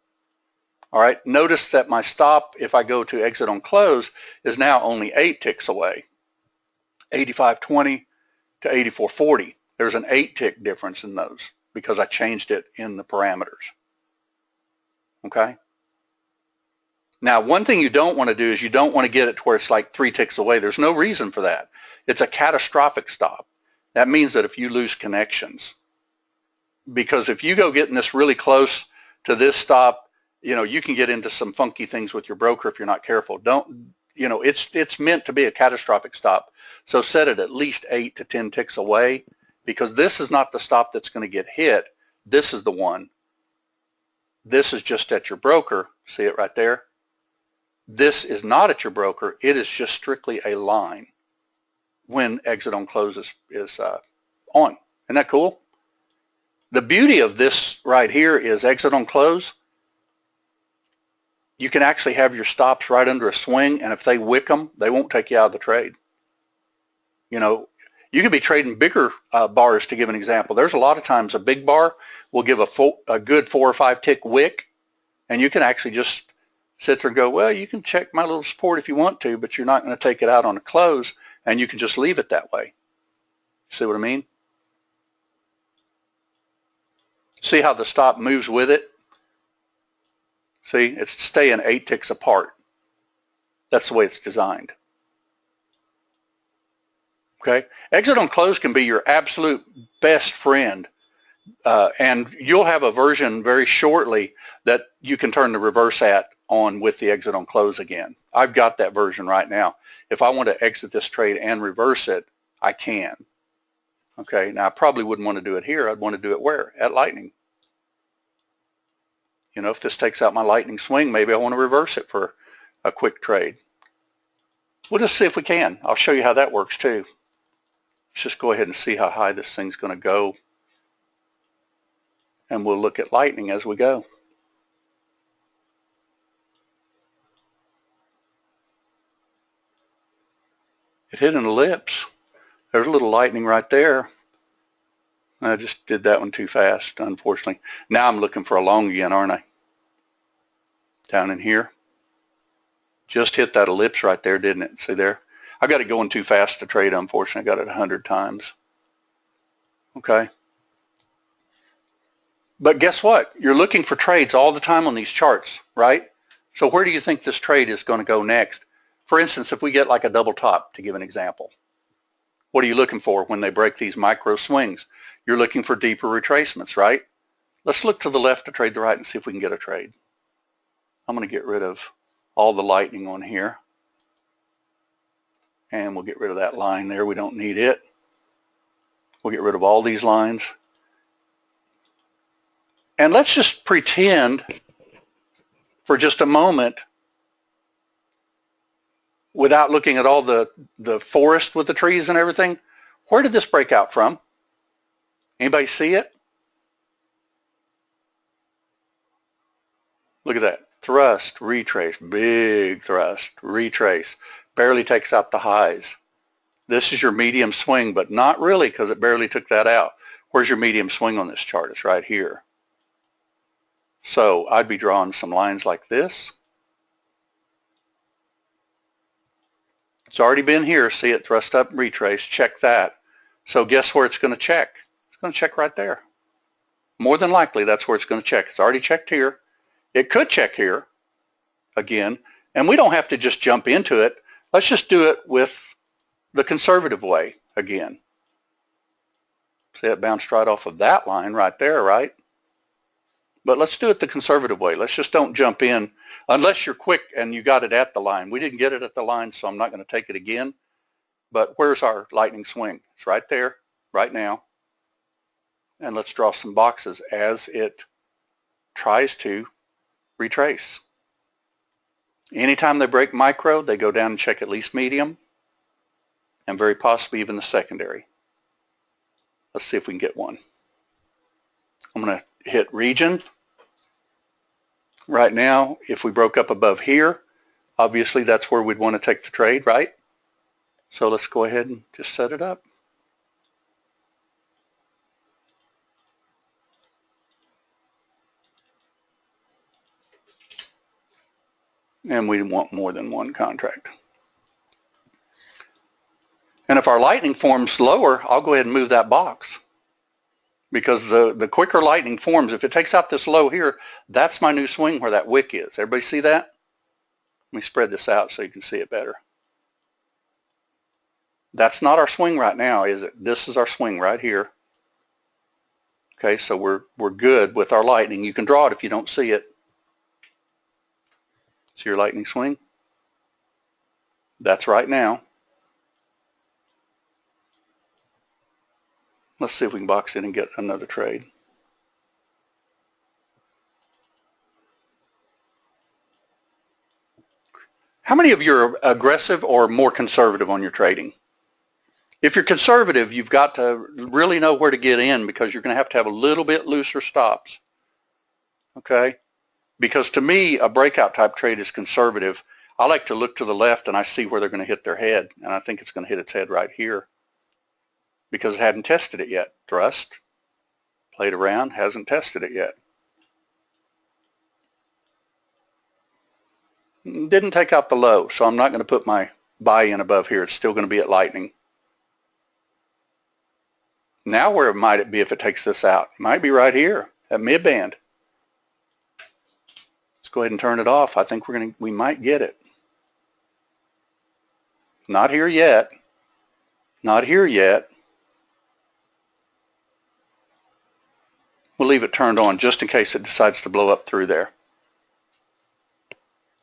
All right, notice that my stop, if I go to exit on close, is now only 8 ticks away. 85.20 to 84.40. There's an 8 tick difference in those because I changed it in the parameters. Okay? Now, one thing you don't want to do is you don't want to get it to where it's like 3 ticks away. There's no reason for that. It's a catastrophic stop. That means that if you lose connections, because if you go getting this really close to this stop, you know, you can get into some funky things with your broker if you're not careful. Don't, you know, it's meant to be a catastrophic stop. So set it at least 8 to 10 ticks away, because this is not the stop that's going to get hit. This is the one. This is just at your broker. See it right there? This is not at your broker. It is just strictly a line when exit on close is on. Isn't that cool? The beauty of this right here is exit on close. You can actually have your stops right under a swing, and if they wick them, they won't take you out of the trade. You know, you could be trading bigger bars, to give an example. There's a lot of times a big bar will give a good 4 or 5 tick wick, and you can actually just sit there and go, well, you can check my little support if you want to, but you're not going to take it out on a close, and you can just leave it that way. See what I mean? See how the stop moves with it? See, it's staying 8 ticks apart. That's the way it's designed. Okay? Exit on close can be your absolute best friend. And you'll have a version very shortly that you can turn the reverse at on with the exit on close again. I've got that version right now. If I want to exit this trade and reverse it, I can. Okay, now I probably wouldn't want to do it here. I'd want to do it where? At lightning. You know, if this takes out my lightning swing, maybe I want to reverse it for a quick trade. We'll just see if we can. I'll show you how that works too. Let's just go ahead and see how high this thing's going to go. And we'll look at lightning as we go. It hit an ellipse. There's a little lightning right there. I just did that one too fast, unfortunately. Now I'm looking for a long again, aren't I? Down in here. Just hit that ellipse right there, didn't it? See there? I got it going too fast to trade, unfortunately. I got it 100 times. Okay. But guess what? You're looking for trades all the time on these charts, right? So where do you think this trade is going to go next? For instance, if we get like a double top, to give an example, what are you looking for when they break these micro swings? You're looking for deeper retracements, right? Let's look to the left to trade the right and see if we can get a trade. I'm going to get rid of all the lightning on here. And we'll get rid of that line there. We don't need it. We'll get rid of all these lines. And let's just pretend for just a moment, without looking at all the forest with the trees and everything, where did this break out from? Anybody see it? Look at that. Thrust, retrace, big thrust, retrace. Barely takes out the highs. This is your medium swing, but not really because it barely took that out. Where's your medium swing on this chart? It's right here. So I'd be drawing some lines like this. It's already been here. See it, thrust up, retrace, check that. So guess where it's going to check? It's going to check right there. More than likely, that's where it's going to check. It's already checked here. It could check here again, and we don't have to just jump into it. Let's just do it with the conservative way again. See, it bounced right off of that line right there, right? But let's do it the conservative way. Let's just don't jump in unless you're quick and you got it at the line. We didn't get it at the line, so I'm not going to take it again. But where's our lightning swing? It's right there, right now. And let's draw some boxes as it tries to retrace. Anytime they break micro, they go down and check at least medium, and very possibly even the secondary. Let's see if we can get one. I'm going to hit region. Right now, if we broke up above here, obviously that's where we'd want to take the trade, right? So let's go ahead and just set it up. And we want more than one contract. And if our lightning forms lower, I'll go ahead and move that box. Because the quicker lightning forms, if it takes out this low here, that's my new swing where that wick is. Everybody see that? Let me spread this out so you can see it better. That's not our swing right now, is it? This is our swing right here. Okay, so we're good with our lightning. You can draw it if you don't see it. See your lightning swing? That's right now. Let's see if we can box in and get another trade. How many of you are aggressive or more conservative on your trading? If you're conservative, you've got to really know where to get in because you're going to have a little bit looser stops. Okay? Because to me, a breakout type trade is conservative. I like to look to the left and I see where they're going to hit their head. And I think it's going to hit its head right here because it hadn't tested it yet. Thrust, played around, hasn't tested it yet. Didn't take out the low, so I'm not going to put my buy in above here. It's still going to be at lightning. Now where might it be if it takes this out? It might be right here at mid-band. Let's go ahead and turn it off. I think we might get it. Not here yet. Not here yet. We'll leave it turned on just in case it decides to blow up through there.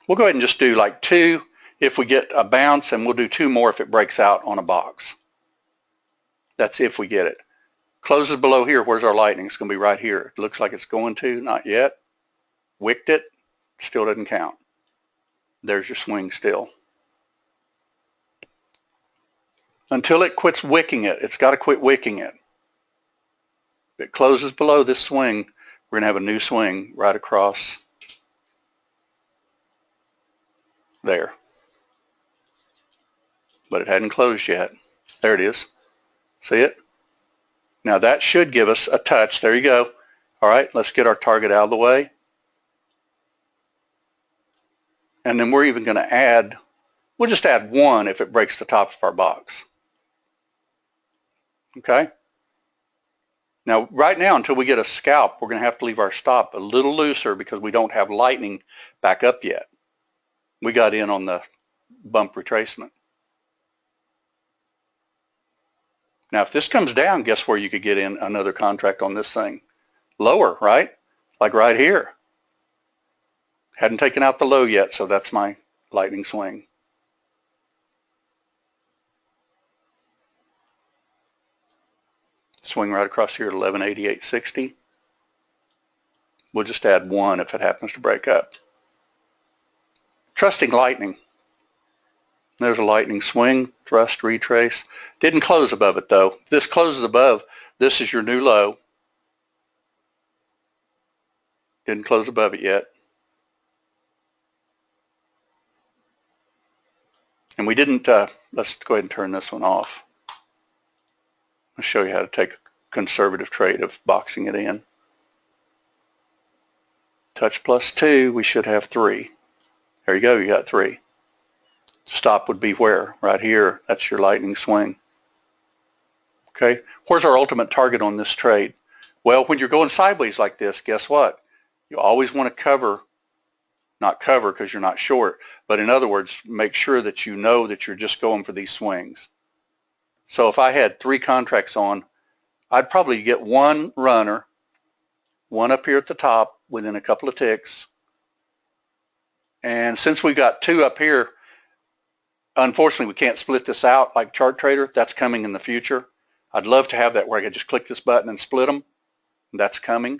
We'll go ahead and just do like 2 if we get a bounce, and we'll do 2 more if it breaks out on a box. That's if we get it. Closes below here. Where's our lightning? It's going to be right here. It looks like it's going to. Not yet. Wicked it. Still doesn't count. There's your swing still. Until it quits wicking it, it's got to quit wicking it. If it closes below this swing, we're going to have a new swing right across there. But it hadn't closed yet. There it is. See it? Now that should give us a touch. There you go. All right, let's get our target out of the way. And then we're even going to add, we'll just add 1 if it breaks the top of our box. Okay? Now, right now, until we get a scalp, we're going to have to leave our stop a little looser because we don't have lightning back up yet. We got in on the bump retracement. Now, if this comes down, guess where you could get in another contract on this thing? Lower, right? Like right here. Hadn't taken out the low yet, so that's my lightning swing. Swing right across here at 1188.60. We'll just add 1 if it happens to break up. Trusting lightning. There's a lightning swing, thrust, retrace. Didn't close above it though. If this closes above, this is your new low. Didn't close above it yet. And we didn't, let's go ahead and turn this one off. I'll show you how to take a conservative trade of boxing it in. Touch +2, we should have 3. There you go, you got 3. Stop would be where? Right here. That's your lightning swing. Okay, where's our ultimate target on this trade? Well, when you're going sideways like this, guess what? You always want to cover, not cover because you're not short, but in other words, make sure that you know that you're just going for these swings. So if I had 3 contracts on, I'd probably get 1 runner, 1 up here at the top within a couple of ticks. And since we got 2 up here, unfortunately, we can't split this out like Chart Trader. That's coming in the future. I'd love to have that where I could just click this button and split them. That's coming.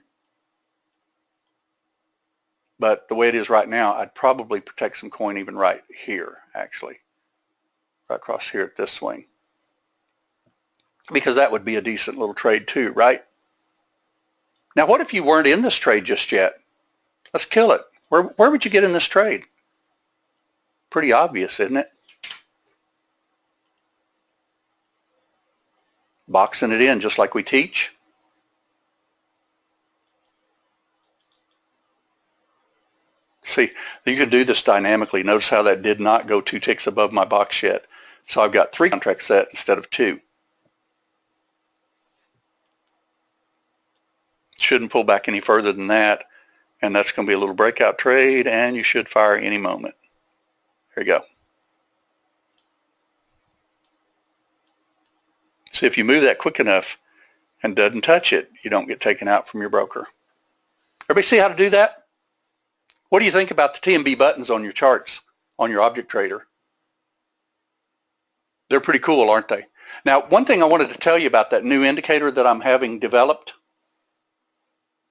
But the way it is right now, I'd probably protect some coin even right here, actually. Right across here at this swing. Because that would be a decent little trade too, right? Now, what if you weren't in this trade just yet? Let's kill it. Where would you get in this trade? Pretty obvious, isn't it? Boxing it in just like we teach. See, you can do this dynamically. Notice how that did not go 2 ticks above my box yet. So I've got 3 contracts set instead of 2. Shouldn't pull back any further than that. And that's going to be a little breakout trade, and you should fire any moment. There you go. See, if you move that quick enough and doesn't touch it, you don't get taken out from your broker. Everybody see how to do that? What do you think about the TMB buttons on your charts, on your object trader? They're pretty cool, aren't they? Now, one thing I wanted to tell you about that new indicator that I'm having developed,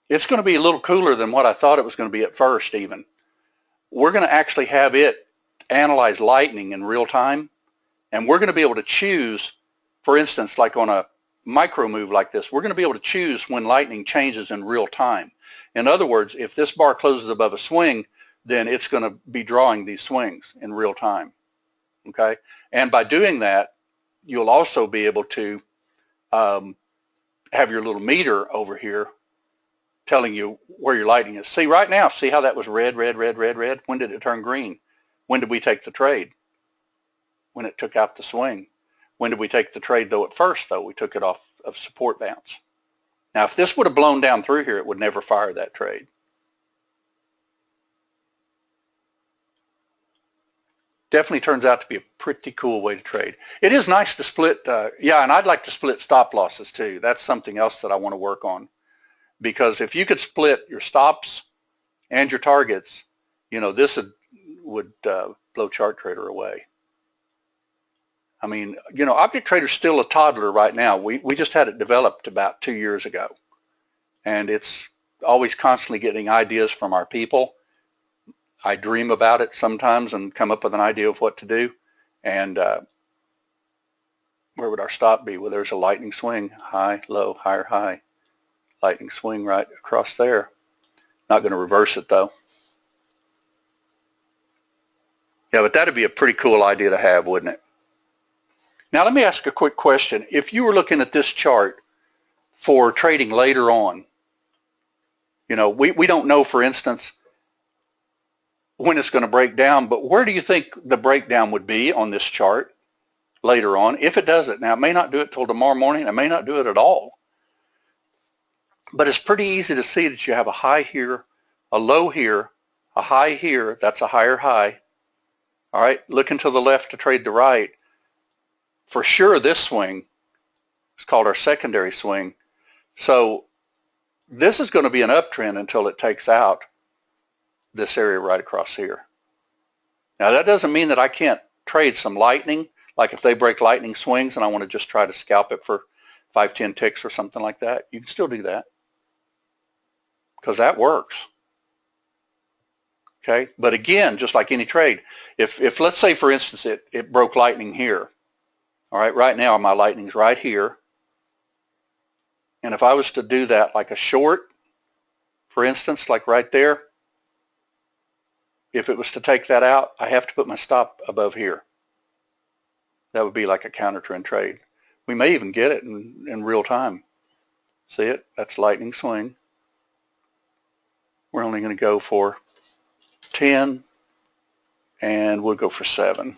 it's going to be a little cooler than what I thought it was going to be at first even. We're going to actually have it analyze lightning in real time, and we're going to be able to choose, for instance, like on a micro move like this, we're going to be able to choose when lightning changes in real time. In other words, if this bar closes above a swing, then it's going to be drawing these swings in real time. Okay? And by doing that, you'll also be able to have your little meter over here telling you where your lightning is. See, right now, see how that was red, red, red, red, red? When did it turn green? When did we take the trade? When it took out the swing. When did we take the trade, though, at first, though? We took it off of support bounce. Now, if this would have blown down through here, it would never fire that trade. Definitely turns out to be a pretty cool way to trade. It is nice to split, yeah, and I'd like to split stop losses, too. That's something else that I want to work on. Because if you could split your stops and your targets, you know, this would blow Chart Trader away. I mean, you know, Object Trader's still a toddler right now. We just had it developed about 2 years ago. And it's always constantly getting ideas from our people. I dream about it sometimes and come up with an idea of what to do. And where would our stop be? Well, there's a lightning swing, high, low, higher, high. Lightning swing right across there. Not going to reverse it though. Yeah, but that'd be a pretty cool idea to have, wouldn't it? Now let me ask a quick question. If you were looking at this chart for trading later on, you know, we don't know, for instance, when it's going to break down, but where do you think the breakdown would be on this chart later on if it does it? Now, it may not do it till tomorrow morning. It may not do it at all. But it's pretty easy to see that you have a high here, a low here, a high here. That's a higher high. All right, looking to the left to trade the right. For sure, this swing is called our secondary swing. So this is going to be an uptrend until it takes out this area right across here. Now, that doesn't mean that I can't trade some lightning. Like if they break lightning swings and I want to just try to scalp it for 5-10 ticks or something like that, you can still do that because that works. Okay, but again, just like any trade, if let's say for instance it broke lightning here, all right, right now my lightning's right here, and if I was to do that like a short, for instance, like right there, if it was to take that out, I have to put my stop above here. That would be like a counter trend trade. We may even get it in real time. See it? That's lightning swing. We're only going to go for 10, and we'll go for 7.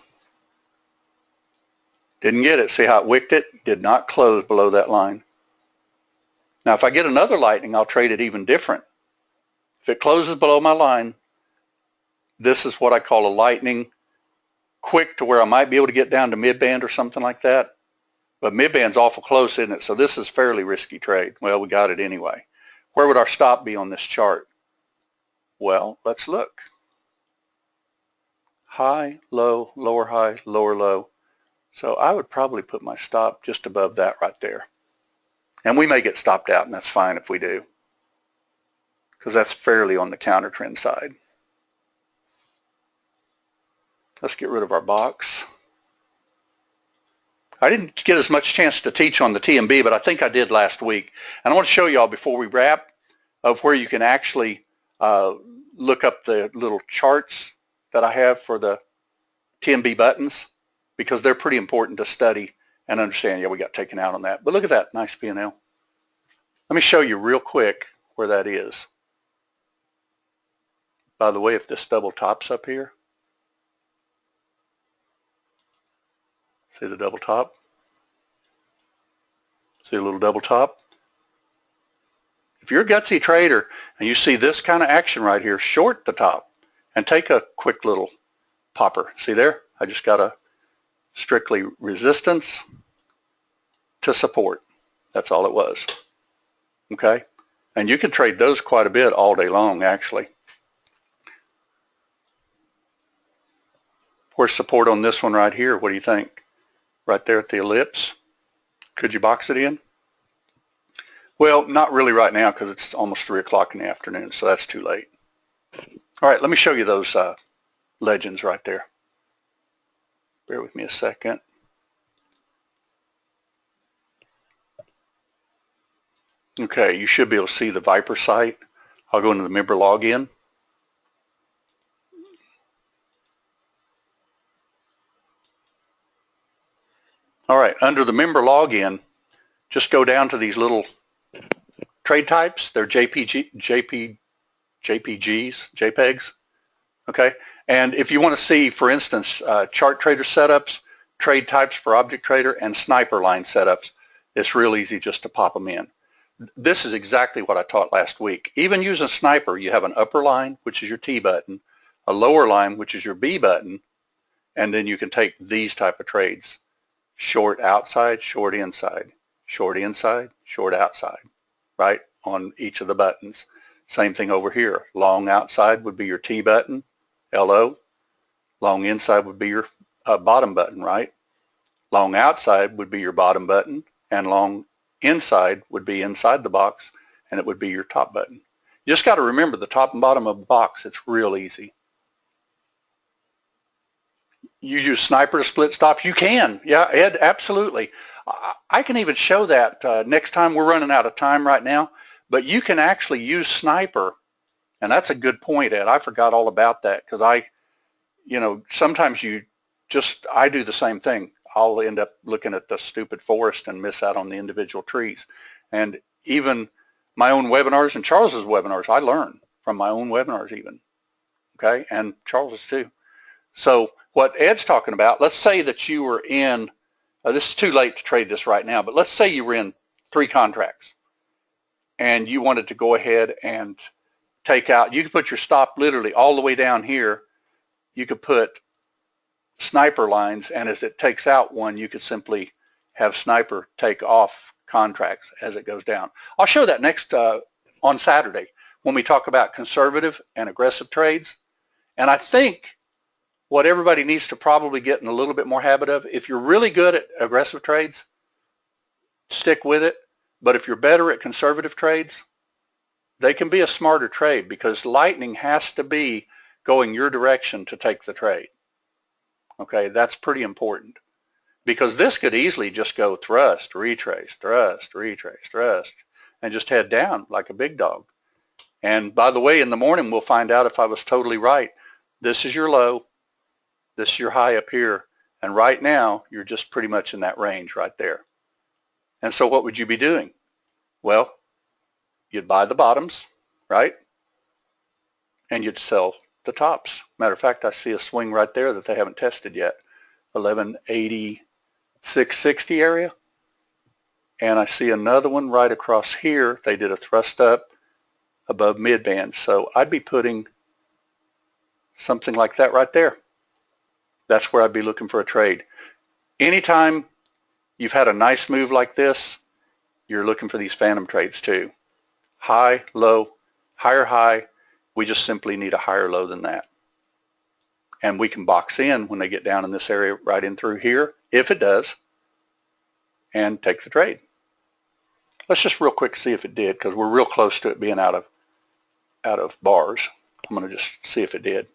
Didn't get it. See how it wicked it? Did not close below that line. Now if I get another lightning, I'll trade it even different. If it closes below my line, this is what I call a lightning quick, to where I might be able to get down to mid-band or something like that. But mid-band's awful close, isn't it? So this is fairly risky trade. Well, we got it anyway. Where would our stop be on this chart? Well, let's look. High, low, lower high, lower low. So I would probably put my stop just above that right there. And we may get stopped out, and that's fine if we do, because that's fairly on the counter trend side. Let's get rid of our box. I didn't get as much chance to teach on the TMB, but I think I did last week. And I want to show you all before we wrap of where you can actually look up the little charts that I have for the TMB buttons, because they're pretty important to study and understand. Yeah, we got taken out on that. But look at that, nice P&L. Let me show you real quick where that is. By the way, if this double tops up here, see the double top? See a little double top? If you're a gutsy trader and you see this kind of action right here, short the top and take a quick little popper. See there? I just got a strictly resistance to support. That's all it was. Okay? And you can trade those quite a bit all day long, actually. Where's support on this one right here? What do you think? Right there at the ellipse. Could you box it in? Well, not really right now, because it's almost 3 o'clock in the afternoon, so that's too late. All right, let me show you those legends right there. Bear with me a second. Okay, you should be able to see the Viper site. I'll go into the member login. All right, under the member login, just go down to these little trade types. They're JPGs, JPEGs, okay? And if you want to see, for instance, chart trader setups, trade types for object trader, and sniper line setups, it's real easy just to pop them in. This is exactly what I taught last week. Even using sniper, you have an upper line, which is your T button, a lower line, which is your B button, and then you can take these type of trades. Short outside, short inside, short inside, short outside, right, on each of the buttons. Same thing over here. Long outside would be your T button, LO. Long inside would be your bottom button, right? Long outside would be your bottom button, and long inside would be inside the box, and it would be your top button. You just got to remember the top and bottom of the box. It's real easy. You use sniper to split stops? You can. Yeah, Ed, absolutely. I can even show that next time. We're running out of time right now, but you can actually use sniper, and that's a good point, Ed. I forgot all about that, because sometimes I do the same thing. I'll end up looking at the stupid forest and miss out on the individual trees. And even my own webinars and Charles's webinars, I learn from my own webinars even, okay, and Charles's too. So what Ed's talking about, let's say that you were in, this is too late to trade this right now, but let's say you were in 3 contracts and you wanted to go ahead and take out, you could put your stop literally all the way down here. You could put sniper lines, and as it takes out one, you could simply have sniper take off contracts as it goes down. I'll show that next on Saturday when we talk about conservative and aggressive trades. And I think what everybody needs to probably get in a little bit more habit of, if you're really good at aggressive trades, stick with it. But if you're better at conservative trades, they can be a smarter trade because lightning has to be going your direction to take the trade. Okay, that's pretty important because this could easily just go thrust, retrace, thrust, retrace, thrust, and just head down like a big dog. And by the way, in the morning, we'll find out if I was totally right. This is your low. This is your high up here. And right now, you're just pretty much in that range right there. And so what would you be doing? Well, you'd buy the bottoms, right? And you'd sell the tops. Matter of fact, I see a swing right there that they haven't tested yet. 1186.60 area. And I see another one right across here. They did a thrust up above midband. So I'd be putting something like that right there. That's where I'd be looking for a trade. Anytime you've had a nice move like this, you're looking for these phantom trades too. High, low, higher high. We just simply need a higher low than that. And we can box in when they get down in this area right in through here, if it does, and take the trade. Let's just real quick see if it did, because we're real close to it being out of bars. I'm going to just see if it did.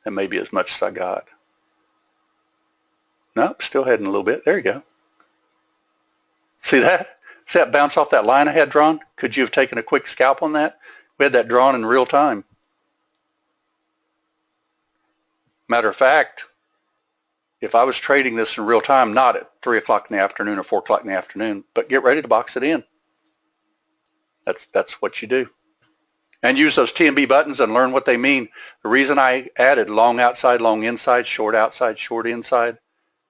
And maybe as much as I got. Nope, still heading a little bit. There you go. See that? See that bounce off that line I had drawn? Could you have taken a quick scalp on that? We had that drawn in real time. Matter of fact, if I was trading this in real time, not at 3 o'clock in the afternoon or 4 o'clock in the afternoon, but get ready to box it in. That's what you do. And use those TMB buttons and learn what they mean. The reason I added long outside, long inside, short outside, short inside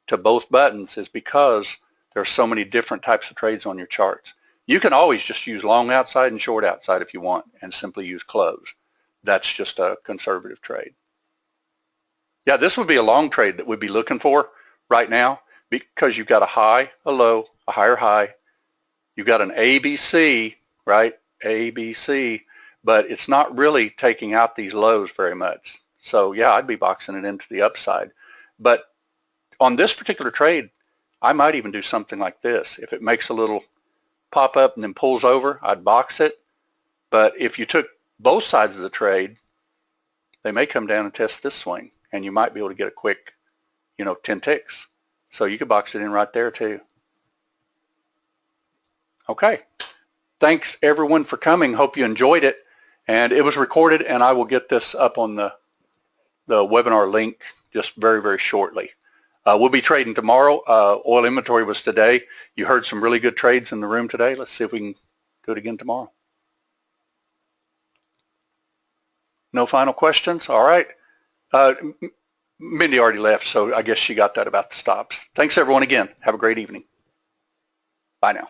to both buttons is because there are so many different types of trades on your charts. You can always just use long outside and short outside if you want and simply use close. That's just a conservative trade. Yeah, this would be a long trade that we'd be looking for right now because you've got a high, a low, a higher high. You've got an ABC, right? ABC, but it's not really taking out these lows very much. So yeah, I'd be boxing it into the upside. But on this particular trade, I might even do something like this. If it makes a little pop up and then pulls over, I'd box it. But if you took both sides of the trade, they may come down and test this swing, and you might be able to get a quick, 10 ticks. So you could box it in right there too. Okay. Thanks everyone for coming. Hope you enjoyed it. And it was recorded, and I will get this up on the webinar link just very, very shortly. We'll be trading tomorrow. Oil inventory was today. You heard some really good trades in the room today. Let's see if we can do it again tomorrow. No final questions? All right. Mindy already left, so I guess she got that about the stops. Thanks everyone again. Have a great evening. Bye now.